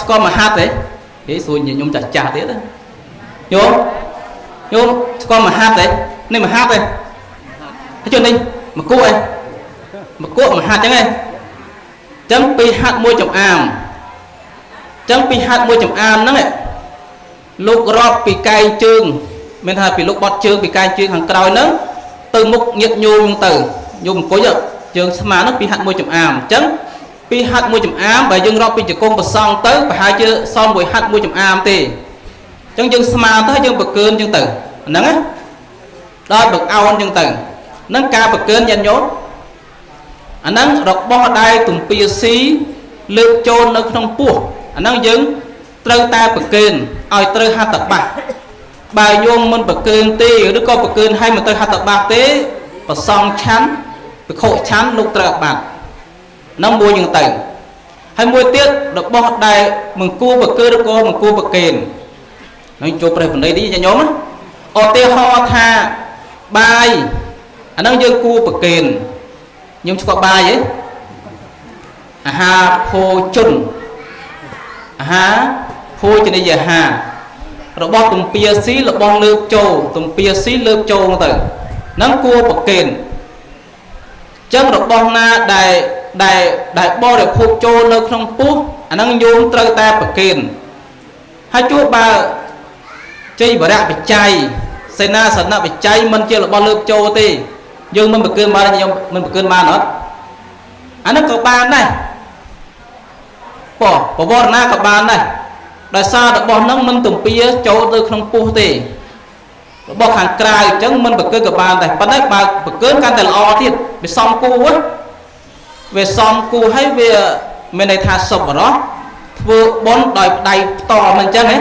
con mà hát đấy thế rồi nhìn nhóm chả thế đó nhóm con mà hát đấy nên mà hát đây thấy chưa ninh mà cô ấy mà cô mà hát chẳng ai chấm ph mua chấm am chấm ph mua chấm am đó này lúc rót bị cay chương mình thay bị lúc bọt chương bị cay chương hàng còi nữa từ mục nhiệt nhung từ dùng cố giờ chương mà nó ph mua chấm am chấm ph mua chấm am và dương rót bị chữ công và xong tới và hai chữ xong với h mua chấm am thì chấm dương mà tới dương bậc cơn dương từ nắng á đó bậc ao dương từ nâng ca bậc cơn danh nhốt anh nâng đọc bo đai tùng pia xí lược chôn ở trong pua anh nâng dứng trơ ta bậc cơn ai trơ hai tập bạc bài nhôm mình bậc cơn tê đứa con bậc cơn hay mà trơ hai tập bạc tế và xong chán bậc hộ chán lúc trơ bạc nâng mua những tầng hay mua tiết đọc bo đai mừng cua bậc cơn đứa con mừng cua bậc kền nói chụp đây phần đây đi cho nhóm á ở tê ho tha bài anh đang dương cua bậc kền nhưng có bài ấy ha phô chun ha phô cho nên giờ ha rồi bao tùng pia xí là bao lược châu tùng pia xí lược châu từ nắng cua bậc kền chân rồi bao na đại bao để phô châu nơi trong pú anh đang dùng trơ ta bậc kền hai chú ba chơi bà đã bị chay xây na sẵn bị chay mình chưa là bao lược châu thì dương mình bật cơn ma đây mình bật cơn ma nữa anh nó có bàn này bỏ na có bàn này đại sao được bỏ nắng mình tùng pia chỗ từ không pu thì bỏ hàng cài chẳng mình bật cơn có bàn này bắt đấy bà bật cơn can tài lo thiệt về xong cu á về xong cu hay về mình này thà sập vào đó vừa bốn đòi đầy to mình chân ấy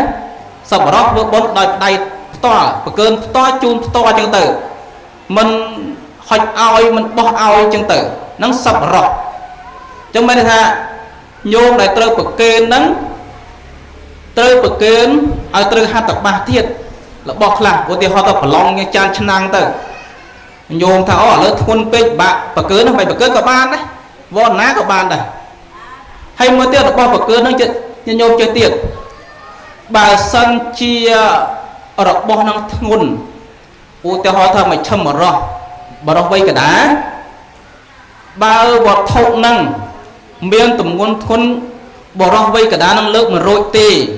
sập vào đó vừa bốn đòi đầy to bật cơn to chun to chân tử mình hoạch ao mình bỏ ao chân tử nắng sập rọ trong mấy tha nhôm lại trơ bậc kên nắng trơ bậc kên ai trơ hai tập ba thiệt là bọc là của tiền họ tập lòng nghe chan chân năng tử nhôm tháo ở lớp thôn pê bạc bậc kên nó phải bậc kên có ban đấy von ná có ban này hay mới tiền là bỏ bậc kên nó chơi nhôm chơi tiền bà sân chia ở bỏ năng thôn u tiền họ thầm mày châm ở rọ bà đọc vây cả đá ba bọt thậu năng miên tùm nguồn thun bỏ đọc vây cả đá năng lớp mà rội tì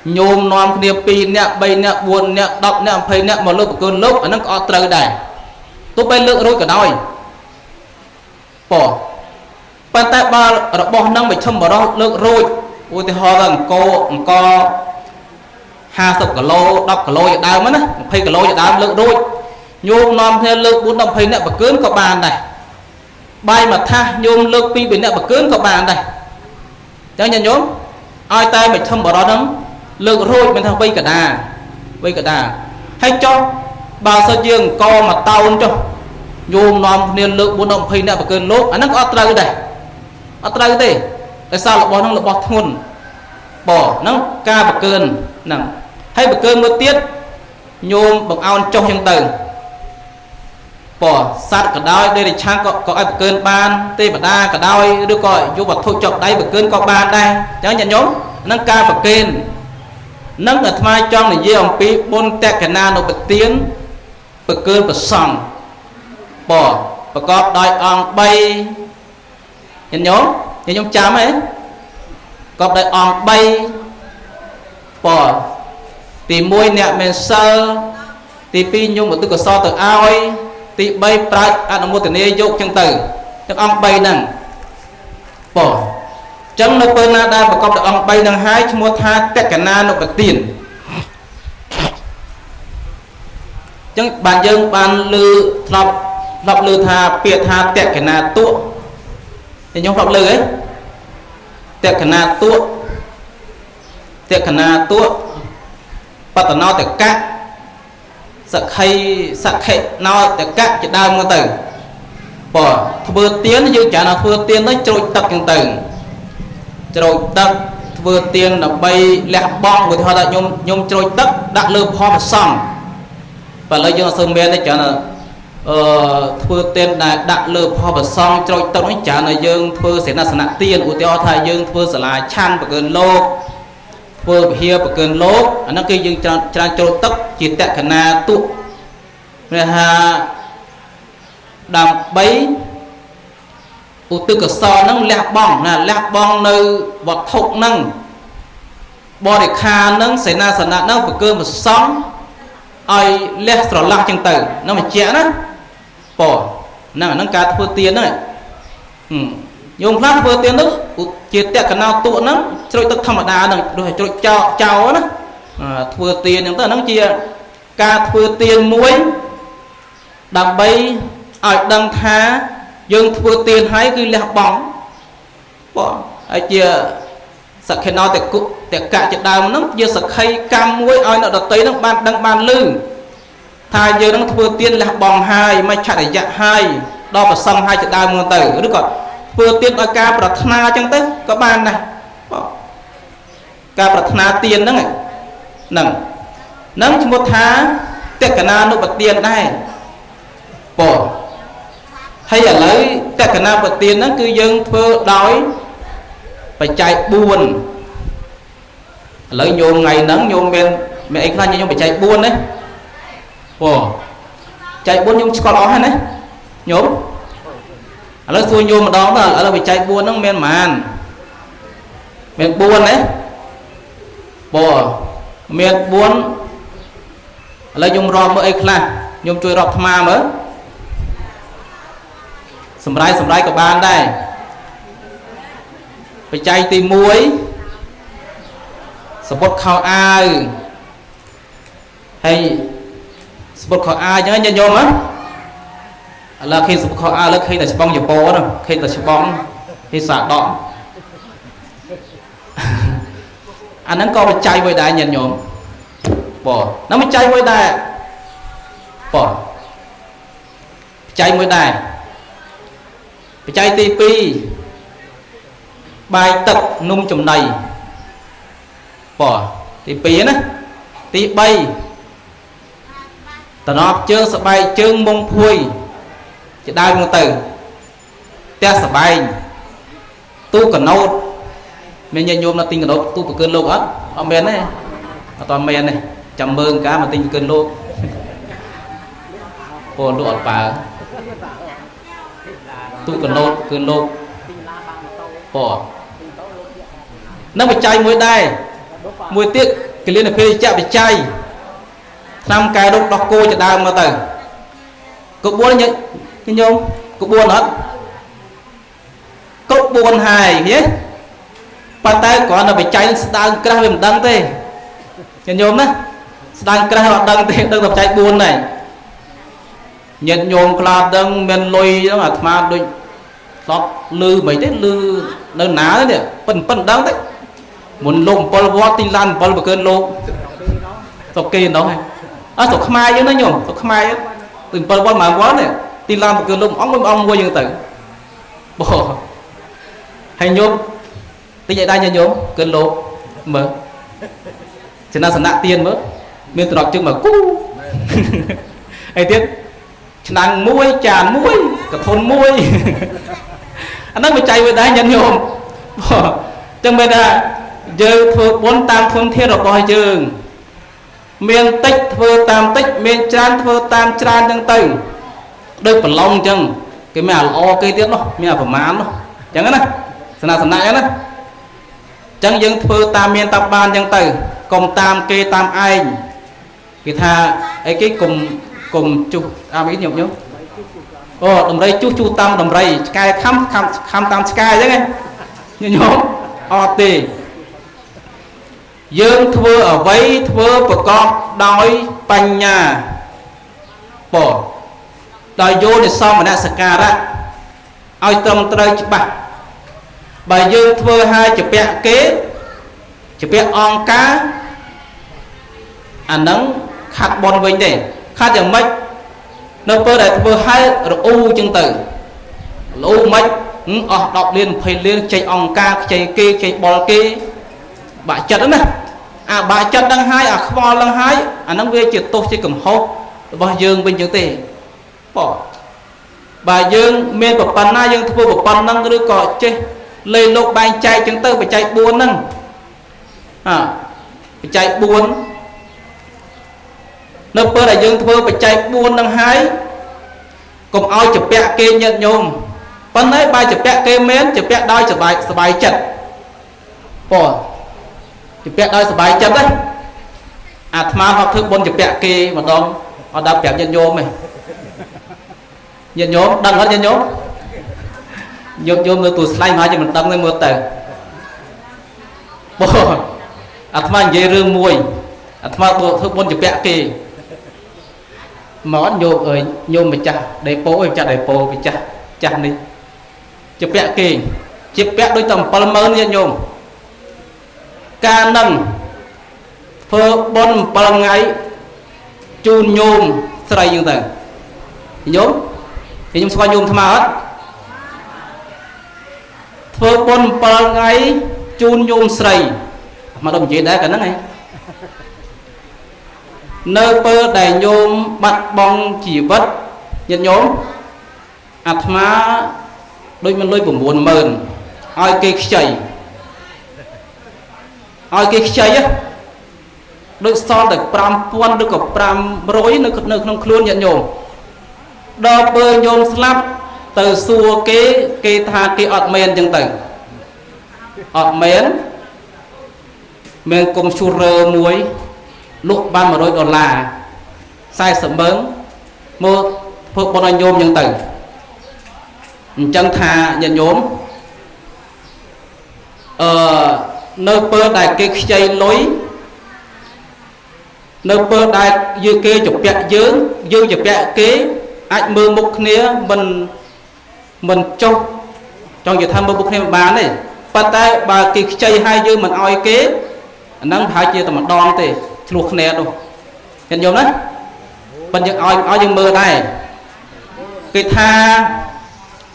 nhôm nòm kia pi nè bay nè buồn nè đọc nè phây nè mà lớp cơn lớp ở nó có trời đây tôi bay lượng rội cả đôi bỏ bàn tay ba đọc bỏ năng mày châm bỏ đọc lượng rội ôi thì họ rằng cô có 50 kg đọc kg vậy đau mất á 20 kg vậy đau lượng rội nhôm nòm theo lượng 450 nè bậc cứng có bàn này bay mà tha nhôm lượng pi bên nè bậc cứng có bàn này chẳng nhận nhôm ai tay mày thâm vào đó nấm lượng rồi mình thằng vây cả đà hay cho bà sơ dương co mà tao cho nhôm nòm nên lượng 450 nè bậc cứng lốp anh nó có trâu đây ở trâu đây tại sao lại bỏ nó là bỏ thun bỏ nó ca bậc cứng nè hay bậc cứng một tiết nhôm bằng ao trong chân từ bỏ sát cả đôi đây là trang có ai cơn ban tê bả đa cả đôi đưa coi vô vật thôi chọc đây bả cơn có ban đây chẳng nhận nhóm nâng ca bả kên nâng ở mai trong là dê ông pi bôn tẹt cái na nó bả tiến bả cơn bả sòng bỏ bả có đôi ong bay nhận nhóm chám ấy có đôi ong bay bỏ tìm môi nè men sơ tìm pi nhung một tư có so từ ao ấy tị bay prai ăn một tiền dục chân từ chân ông bay nằng bỏ chân nó bên na đa và con được ông bay nằng hai mua tha tẹt cả na nó bật tiền chân bàn dân bàn lư lọc lư tha bịa tha tẹt cả na tua thì nhung lọc lư ấy tẹt cả na tua bắt đầu nó tẹt cá sắc khay nó để cắt chỉ đau một từ bỏ vừa tiến như chả là vừa tiến nó trôi tập chân từ trôi tập vừa tiến là bay lẹ bong của họ là nhôm trôi tập đặt lơ ho mà xong và lấy dương sơn bên đấy chả là vừa tiến là đặt lơ ho mà xong trôi tập nó chả là dương vừa sẽ là sản tiền của tiêu thay dương vừa sẽ là chăn và gần lô vừa hiệp và gần lô nó kia dương trang trôi tập chỉ tẹt cả na tụ nên ha đàm bấy u tư cả so nâng lẹ bong nơi vật thục nâng bò để kha nâng xảy na sản nâng và cơ một sóng ai lẹ sỏ lăng chân tử nó mà chẽ đó bỏ nâng cá thua tiền đấy dùng phát thua tiền đó chỉ tẹt cả nào tụ nâng trôi tức thầm đá nâng rồi trôi chào đó thua tiền những tờ nâng chia cá thua tiền muối đàm bay ai đăng thá dương thua tiền hãy ghi lẹ bóng bỏ ai chia sạc khi nói để cả chuyện đàm nó giờ sạc khay cam muối ai nó đặt tới nó đăng ban lư thay giờ nó thua tiền lẹ bóng hai mai chạy để dạ hai đo vào xong hai chuyện đàm ngôn tử được rồi thua tiền ở ca bật na chẳng tới có ban này ca bật na tiền đó này nâng một tháng tẹt cả na nó bật tiền đây bỏ hay là lấy tẹt cả na bật tiền nó cứ dân thưa đói phải chạy buồn lấy nhôm ngày nắng nhôm bên mẹ anh khai nhôm phải chạy buồn đấy bỏ chạy buồn nhôm có đó hay đấy nhôm lấy xui nhôm mà đó là phải chạy buồn nó men màn men buồn đấy bỏ men buồn lấy nhôm rò mới anh khai nhôm chui rọt ma mới sầm rai của bạn đây phải chạy tìm muối sập bột khao ai hay sập bột khao ai nhớ nhân nhôm á là khi sập khao ai là khi là sập bông dập bò đó khi là sập bông khi sạt đỏ anh nó có chạy với đại nhân nhôm bỏ nó mới chạy với đại bỏ chạy với đại phải chạy tì pi bài tập nung chùm này bỏ tì pi á tì bay tao nó chương sợ bay chương mông phui chỉ đai một từ te sợ bay tu cần nốt mình nhận nhôm là tinh cần nốt tu phải cơn lô á ông men này toàn men này chầm mơn cá mà tinh cơn lô còn độ bà tu cần nốt bỏ nó phải chay muối đây muối tiếc cái liên là phê chạm phải chay 5 cái đốt đọc cô cho đau mà từ cục buôn nhỉ cái nhôm cục buôn hết cục buôn hài nhé bàn tay còn là phải cháy đang cái mình đăng thế cái nhôm đó đang cái họ đăng thế đăng tập cháy buôn này nhận nhôm là đăng men lôi đó mà mà đôi lót lư mấy thế lư nơi ná đấy phần đăng đấy muốn lồng pol vót tin lan pol bờ cơn lô tộc kia đó hay tộc mai với nó nhôm tộc mai từng pol vót mà quá này tin lan bờ cơn lông ong qua dương tử bỏ hay nhôm tí vậy đây nha nhôm cơn lô mở chỉ là sản nạ tiền mới miền tây đọc chừng mà cú ai tiết nàng muối tràn muối cả thôn muối anh nói mà chạy về đây nhận nhôm chẳng biết là giờ thưa bốn tam thôn thiên rồi coi chừng miền tích thưa tam tích miền tràn thưa tam tràn chẳng từ đôi phần long chẳng cái mẹ lo cây tiết nó mẹ phải mán nó chẳng á sẵn nãy á chẳng dừng thưa tam miền tam ban chẳng từ cùng tam kê tam anh cái tha ấy cái cùng chú ít nhục nhớ đầm đây chú tam đầm đây sky khăm tam sky chứ nghe như nhóm tì dương thưa ở vấy thưa của con đói bánh nhà bỏ đòi vô để xong mà đã saka ra ai tâm trời bạc bà dương thưa hai chụp bẹ kế chụp bẹ on cá nắng khát bon vinh để khát chẳng mấy nó bơ đại thưa hai rồi u chân tử u mấy đọc liên phải liên chạy on ca chạy kê chạy bò kê bà chật đó nè bà chật đang hai kho đang hai nắng về chỉ tôi chỉ cầm hộp bà dương bên chỗ tề bỏ bà dương miền bậc pan na dương thưa bậc pan năng đưa cọ chơi lên lục bài chạy chân tử phải chạy buồn năng phải chạy buồn nó bơ đại dương thưa phải chạy buồn đang hai cùng ai chụp bẹ kê nhận nhôm phần đấy bài chụp bẹ kê mến chụp bẹ đôi chụp bài chật bỏ chụp bẹ đôi chụp bài chật đấy mà họ thức bốn chụp bẹ kê mà đông họ đạp bẹ nhận nhôm mày nhận nhôm đăng hết nhận nhôm người tụi slime hai cho mình đăng lên một tờ bỏ mà dây rương mùi mà tụi thức bốn chụp bẹ kê món nhôm ơi nhôm mà chặt để bố em chặt để bố bị chặt đi chụp bẹ kì chụp bẹ đôi tầm polymer như nhôm ca nâng phơ bon polymer ngay chun nhôm sợi như thế nhôm thì nhôm xoay nhôm tham hết phơ bon polymer ngay chun nhôm sợi mà đồng chí đã cả nó này nơi bơ đầy nhôm bắt bong chỉ vất nhận nhóm má đôi mình lôi của buồn mờn ai kê chảy á được son được pram puan được có pram rối nó không luôn nhận nhôm đo bơ nhôm slap từ xua kế tha kế ọt men chẳng tử ọt men men cùng chua rơ muối lúc ban mà đôi đòn là sai sầm bớn một phước bọn anh nhôm nhân tử chân thà nhận nhóm nơi bơ đại kê chay lối nơi bơ đại dư kê chụp bẹ dướng dư chụp bẹ kế ai mơ mục nia mình trong việc tham mơ mục nia bán này bà tay bà kê chay hai dư mình oi kế nắng hai chia tầm đòn thì luộc nè đâu nhận nhóm đấy bên những ai những mơ đây cái tha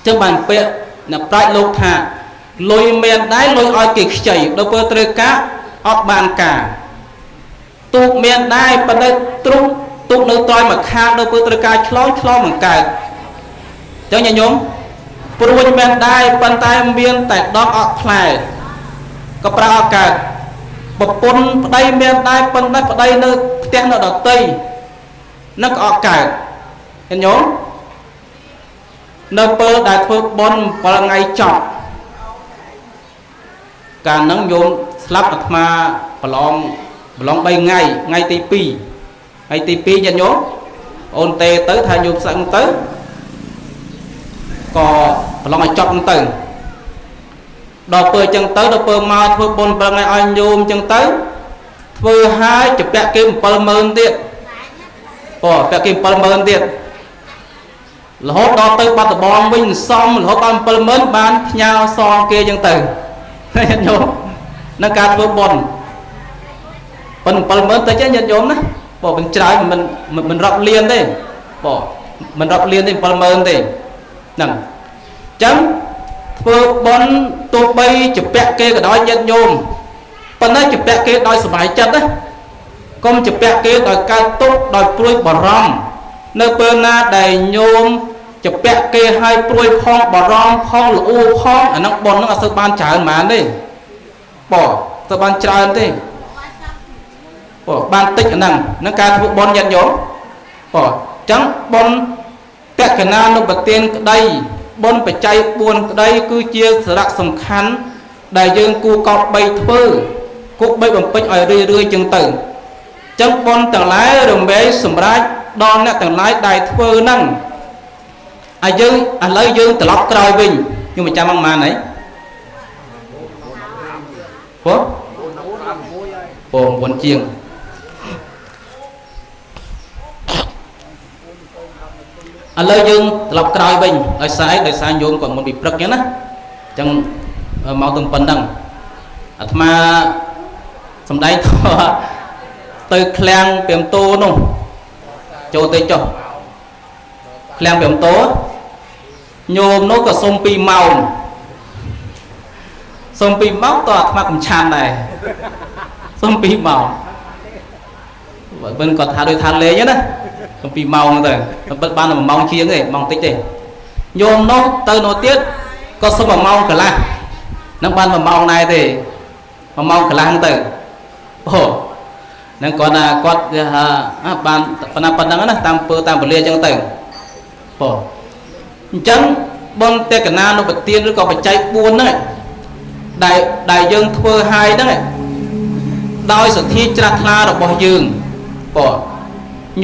chân bàn bẹ là đại lục thả lôi men đáy lôi oi kịch chảy đâu có tre cá ốc bàn cả tụ men đáy bên đây tụ nơi toi mà khang đâu có tre cá chlo bằng cả cho nhà nhóm pruôn men đáy bên tay miên tại đó ốc phai có pra cả một con đây men đáy bên đây nơi tên là đợt tây nó có ốc cả nhà nhóm nơi bơ đại phước bon và ngày chọn cả nắng nhôm slap mà balong bay ngày tivi cho nhôm ôn tê tới thay nhôm sang tới có balong ngày chọn tới đo bơ chân tới đo bơ mà phước bon và ngày anh nhôm chân tới phơi hai chụp bẹ kim polymer tiệt bẹ kim polymer tiệt là hốt đo tới bắt bom mình xong là hốt ban polymer ban nhau son kia chân từ nhôm nó cá với bồn phần polymer tới chứ nhận nhóm đó bỏ bên trái mình rập liền đi bỏ mình rập liền đi polymer đi nè chấm vừa bồn tụ bay chụp bẹ kia cái đó nhận nhôm phần đấy chụp bẹ kia đôi sải chất đấy កុំជាពាក់គេដោយកើតទុកដោយព្រួយបារម្ភនៅពេលណាដែលញោមជាពាក់គេឲ្យព្រួយផងបារម្ភផងល្អូផងអាហ្នឹងប៉ុនហ្នឹងអត់សូវបានច្រើនហ្មងទេបងទៅបានច្រើនទេបងបានតិចអាហ្នឹងការធ្វើប៉ុនញាតិញោមបងអញ្ចឹងប៉ុនពាក់កណានុបទានក្តីប៉ុនបច្ច័យ4ក្តីគឺជាសារៈសំខាន់ដែលយើងគួរកប់3ធ្វើគួរ3បំពេញឲ្យរឿយៗចឹងទៅចឹងប៉ុនទាំងឡាយរំលែងសម្រាប់ដល់អ្នកទាំងឡាយដែលធ្វើហ្នឹងឲ្យយើងឥឡូវយើងត្រឡប់ក្រោយវិញខ្ញុំមិនចាំមកម៉ានអី9ជាងឥឡូវយើងត្រឡប់ក្រោយវិញដោយសារញោមគាត់មុនពីព្រឹកចឹងណាចឹងមកទៅប៉ុណ្ណឹងអាត្មាសំដែងធម៌ទៅឃ្លាំងពីមតោនោះចូលទៅចុះឃ្លាំងពីមតោញោមនោះក៏សុំ2ម៉ោងសុំ2ម៉ោងតើអាត្មាកំឆានដែរសុំ2ម៉ោងបើមិនគាត់ថាដូចថាលេងណាសុំ2ម៉ោងទៅបិទបាន1ម៉ោងជាងទេម៉ោងតិចទេញោមនោះទៅនោះទៀតក៏សុំ1ម៉ោងកន្លះនឹងបាន1ម៉ោងដែរទេ1ម៉ោងកន្លះទៅអូនឹងគាត់ថាគាត់ថាបានប៉ុណ្ណឹងណាតាមពើតាមពលាអញ្ចឹងទៅបងអញ្ចឹងបុណ្យតេកណានុបទានឬក៏បច្ច័យ4ហ្នឹងដែលយើងធ្វើឲ្យហ្នឹងដោយសទ្ធាជ្រះថ្លារបស់យើងបង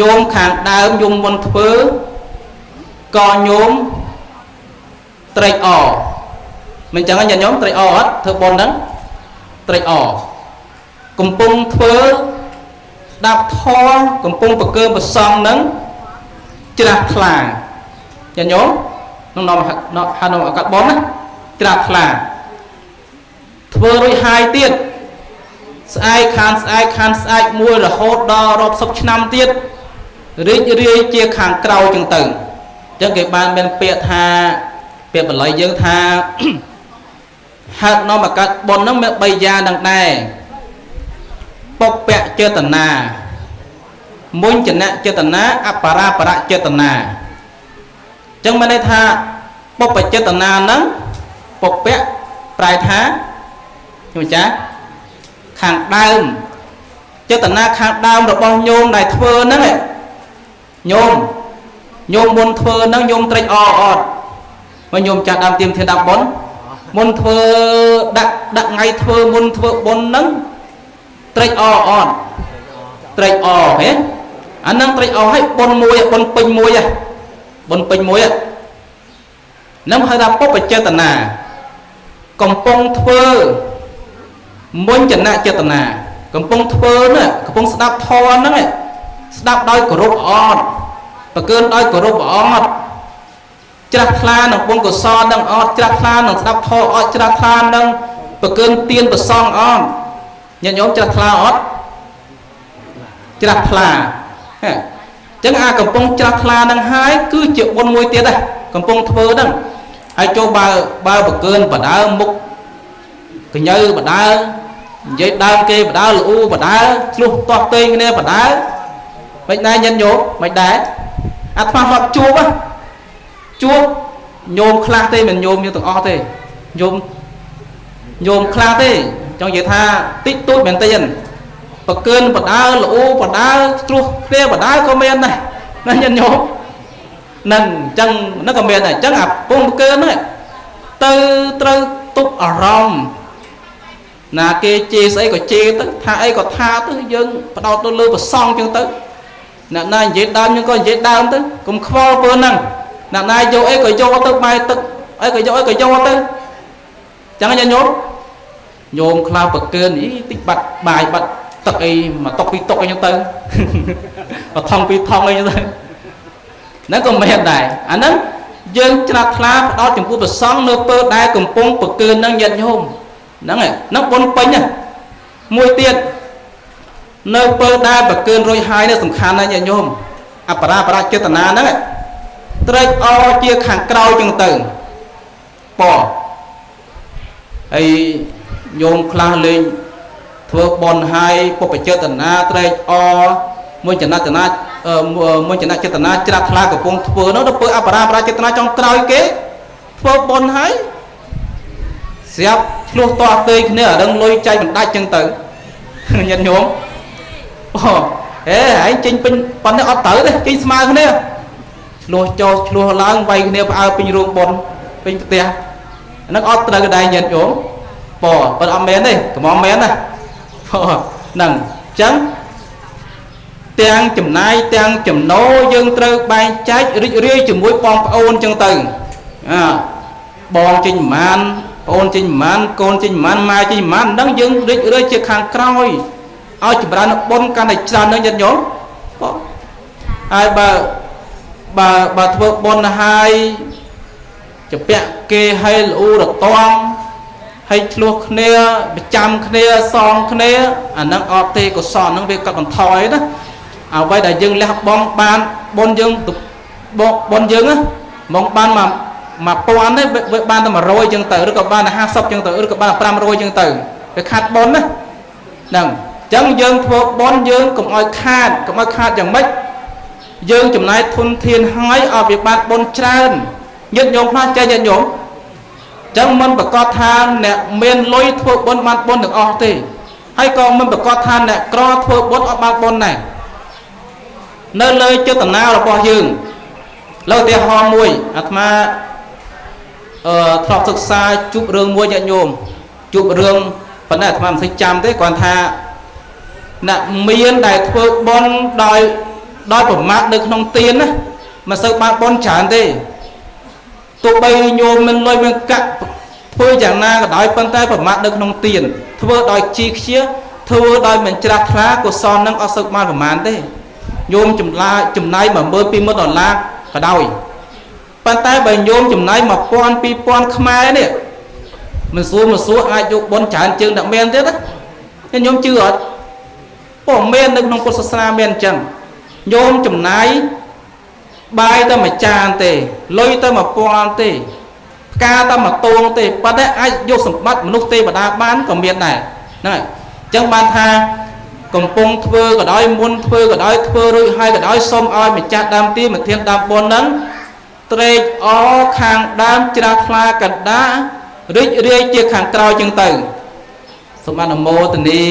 ញោមខាងដើមញោមមុនធ្វើក៏ញោមត្រេកអរមិនចឹងញាតិញោមត្រេកអរអត់ធ្វើបុណ្យហ្នឹងត្រេកអរកំពុងធ្វើស្ដាប់ធម៌កំពុងប្រកើប្រសងហ្នឹងជ្រះថ្លាញាតិញោមក្នុងនំអកបុណ្យណាជ្រះថ្លាធ្វើរួចហើយទៀតស្អែកខានមួយរហូតដល់រាប់សិបឆ្នាំទៀតរីករាយជាខាងក្រោយចឹងទៅអញ្ចឹងគេបានមានពាក្យថាពាក្យបល័យយើងថាហេតុនាំអកបុណ្យហ្នឹងមាន3យ៉ាងហ្នឹងដែរពុព្វចេតនាមុញ្ញនៈចេតនាអបរាបរៈចេតនាអញ្ចឹងមានន័យថាពុព្វចេតនាហ្នឹងពុព្វប្រែថាខ្ញុំចាស់ខាងដើមចេតនាខាងដើមរបស់ញោមដែលធ្វើហ្នឹងញោមមុនធ្វើហ្នឹងញោមត្រេកអរអត់មកញោមចាស់ដើមទៀមធានដាក់បុណ្យមុនធ្វើដាក់ថ្ងៃធ្វើមុនធ្វើបុណ្យហ្នឹងត្រេកអរអត់ត្រេកអរហ៎អាហ្នឹងត្រេកអរឲ្យបុណ្យមួយបុណ្យពេញមួយហ្នឹងហៅថាពុព្វចេតនាកំពុងធ្វើមុញ្ញនៈចេតនាកំពុងធ្វើនេះកំពុងស្ដាប់ធម៌ហ្នឹងស្ដាប់ដោយគោរពអត់ប្រកើនដោយគោរពអត់ជ្រះថ្លានឹងបុណ្យកុសលនឹងអត់ជ្រះថ្លានឹងស្ដាប់ធម៌អត់ជ្រះថ្លានឹងប្រកើនទានប្រសងអត់ញាតិញោមជ្រះថ្លាអត់ជ្រះថ្លាអញ្ចឹងអាកំពុងជ្រះថ្លានឹងហើយគឺជាបុណ្យមួយទៀតដែរកំពុងធ្វើហ្នឹងហើយចូលបើប្រកើនបដើមុខកញ្ញើបដើនិយាយដើមគេបដើល្អូបដើឆ្លោះទាស់ទេងគ្នាបដើមិនដែរញាតិញោមមិនដែរអាត្មាគាត់ជួបញោមខ្លះទេមិនញោមយើងទាំងអស់ទេញោមខ្លះទេចង់និយាយថាតិចតួចមែនទេប្រកើនបដើល្អូបដើឆ្លោះគ្នាបដើក៏មានដែរណាញាតិញោមនឹងអញ្ចឹងnóក៏មានដែរអញ្ចឹងអាពងប្រកើនហ្នឹងទៅត្រូវទប់អារម្មណ៍ណាគេជេរស្អីក៏ជេរទៅថាអីក៏ថាទៅយើងបដោតទៅលើប្រសងចឹងទៅអ្នកណានិយាយដើមយើងក៏និយាយដើមទៅកុំខ្វល់ពើហ្នឹងអ្នកណាយកអីក៏យកទៅបាយទឹកអីក៏យកទៅចឹងញោមខ្លះប្រកើនតិចបាត់បាយបាត់ទឹកអីមកតុកពីតុកអីចឹងទៅបថងពីថងអីចឹងទៅហ្នឹងក៏មានដែរអាហ្នឹងយើងច្រាត់ថ្លាផ្ដោតចំពោះប្រសងនៅពេលដែលកំពុងប្រកើននឹងញាតិញោមហ្នឹងបុណ្យពេញមួយទៀតនៅពេលដែលប្រកើនរួចហើយនេះសំខាន់ណាស់ញាតិញោមអបរាបរៈចេតនាហ្នឹងត្រេកអរជាខាងក្រោយចឹងទៅហើយញោមខ្លះលេង ធ្វើបន់ហើយពុបចេតនាត្រេកអរមួយចំណាត់មួយចំណាត់ចេតនាច្រាស់ថ្លាកំពុងធ្វើនោះទៅធ្វើអបរាបរាចេតនាចុងក្រោយគេធ្វើបន់ហើយស្រាប់ឆ្លោះតទេគ្នាអាដឹងលុយចែកបណ្ដាច់ចឹងទៅញាតិញោមអូហេឯងចេញពេញប៉ុណ្ណេះអត់ត្រូវទេចេញស្មើគ្នាឆ្លោះចោលឆ្លោះឡើងវាយគ្នាផ្អើពេញរោងបន់ពេញផ្ទះអានឹងអត់ត្រូវដែរញាតិញោមប៉ុន្តែអត់មែនទេកុំអត់មែនណាហ្នឹងអញ្ចឹងទាំងចំណាយទាំងចំណូលយើងត្រូវបែងចែករីករាយជាមួយបងប្អូនអញ្ចឹងទៅបងចេញប្រមាណប្អូនចេញប្រមាណកូនចេញប្រមាណម៉ែចេញប្រមាណហ្នឹងយើងរីករាយជាខាងក្រោយឲ្យចម្រើនបុណ្យកាន់តែច្រើននឹងញាតិញោមបងហើយបើធ្វើបុណ្យហើយជាពាក់គេឲ្យល្អរទាំហើយឆ្លោះគ្នាប្រចាំគ្នាសងគ្នាអានឹងអត់ទេកុសលហ្នឹងវាកាត់បន្ថយណាអ្វីដែលយើងលះបង់បានបុណ្យយើងបុណ្យយើងណាមកបាន1000ទេវាបានតែ100អញ្ចឹងទៅឬក៏បានតែ50អញ្ចឹងទៅឬក៏បានតែ500អញ្ចឹងទៅវាខាត់បុណ្យណាហ្នឹងអញ្ចឹងយើងធ្វើបុណ្យយើងកុំឲ្យខាតយ៉ាងម៉េចយើងចំណាយធនធានហើយឲ្យវាបានបុណ្យច្រើនញាតិញោមខ្លះចេះញាតិញោមចឹងមិនប្រកាសថាអ្នកមានលុយធ្វើបុណ្យបានបុណ្យទាំងអស់ទេហើយក៏មិនប្រកាសថាអ្នកក្រធ្វើបុណ្យអត់បានបុណ្យដែរនៅលើចេតនារបស់យើងលើឧទាហរណ៍មួយអាត្មាធ្លាប់សិក្សាជួបរឿងមួយញាតិញោមជួបរឿងប៉ុន្តែអាត្មាមិនសូវចាំទេគ្រាន់ថាអ្នកមានដែលធ្វើបុណ្យដោយប្រមាថនៅក្នុងទានណាមិនសូវបានបុណ្យច្រើនទេទោះបីញោមមិនលុយមិនកាក់ធ្វើយ៉ាងណាក៏ដោយប៉ុន្តែប្រមាថនៅក្នុងទានធ្វើដោយជីខ្ជិលធ្វើដោយមិនច្រាស់ថ្លាកុសលនឹងអត់សូវបានប្រមាណទេញោមចំណាយ$1,000-2,000ក៏ដោយប៉ុន្តែបើញោមចំណាយ1000-2000ខ្មែរនេះមិនសួរអាចយកបុណ្យច្រើនជាងអ្នកមានទៀតណាញោមជឿអត់ពុំមាននៅក្នុងពុទ្ធសាសនាមានអញ្ចឹងញោមចំណាយបាយតែមួយចានទេលុយតែ1000ទេផ្កាតែមួយតួងទេប៉ុន្តែអាចយកសម្បត្តិមនុស្សទេវតាបានក៏មានដែរហ្នឹងហើយអញ្ចឹងបានថាកំពុងធ្វើក៏ដោយមុនធ្វើក៏ដោយធ្វើរួចហើយក៏ដោយសូមឲ្យម្ចាស់ដើមទីមកធានដើមបុណ្យហ្នឹងត្រេកអរខាងដើមច្រាស់ថ្លាកណ្ដារីករាយជាខាងក្រោយចឹងទៅសូមអនុមោទនា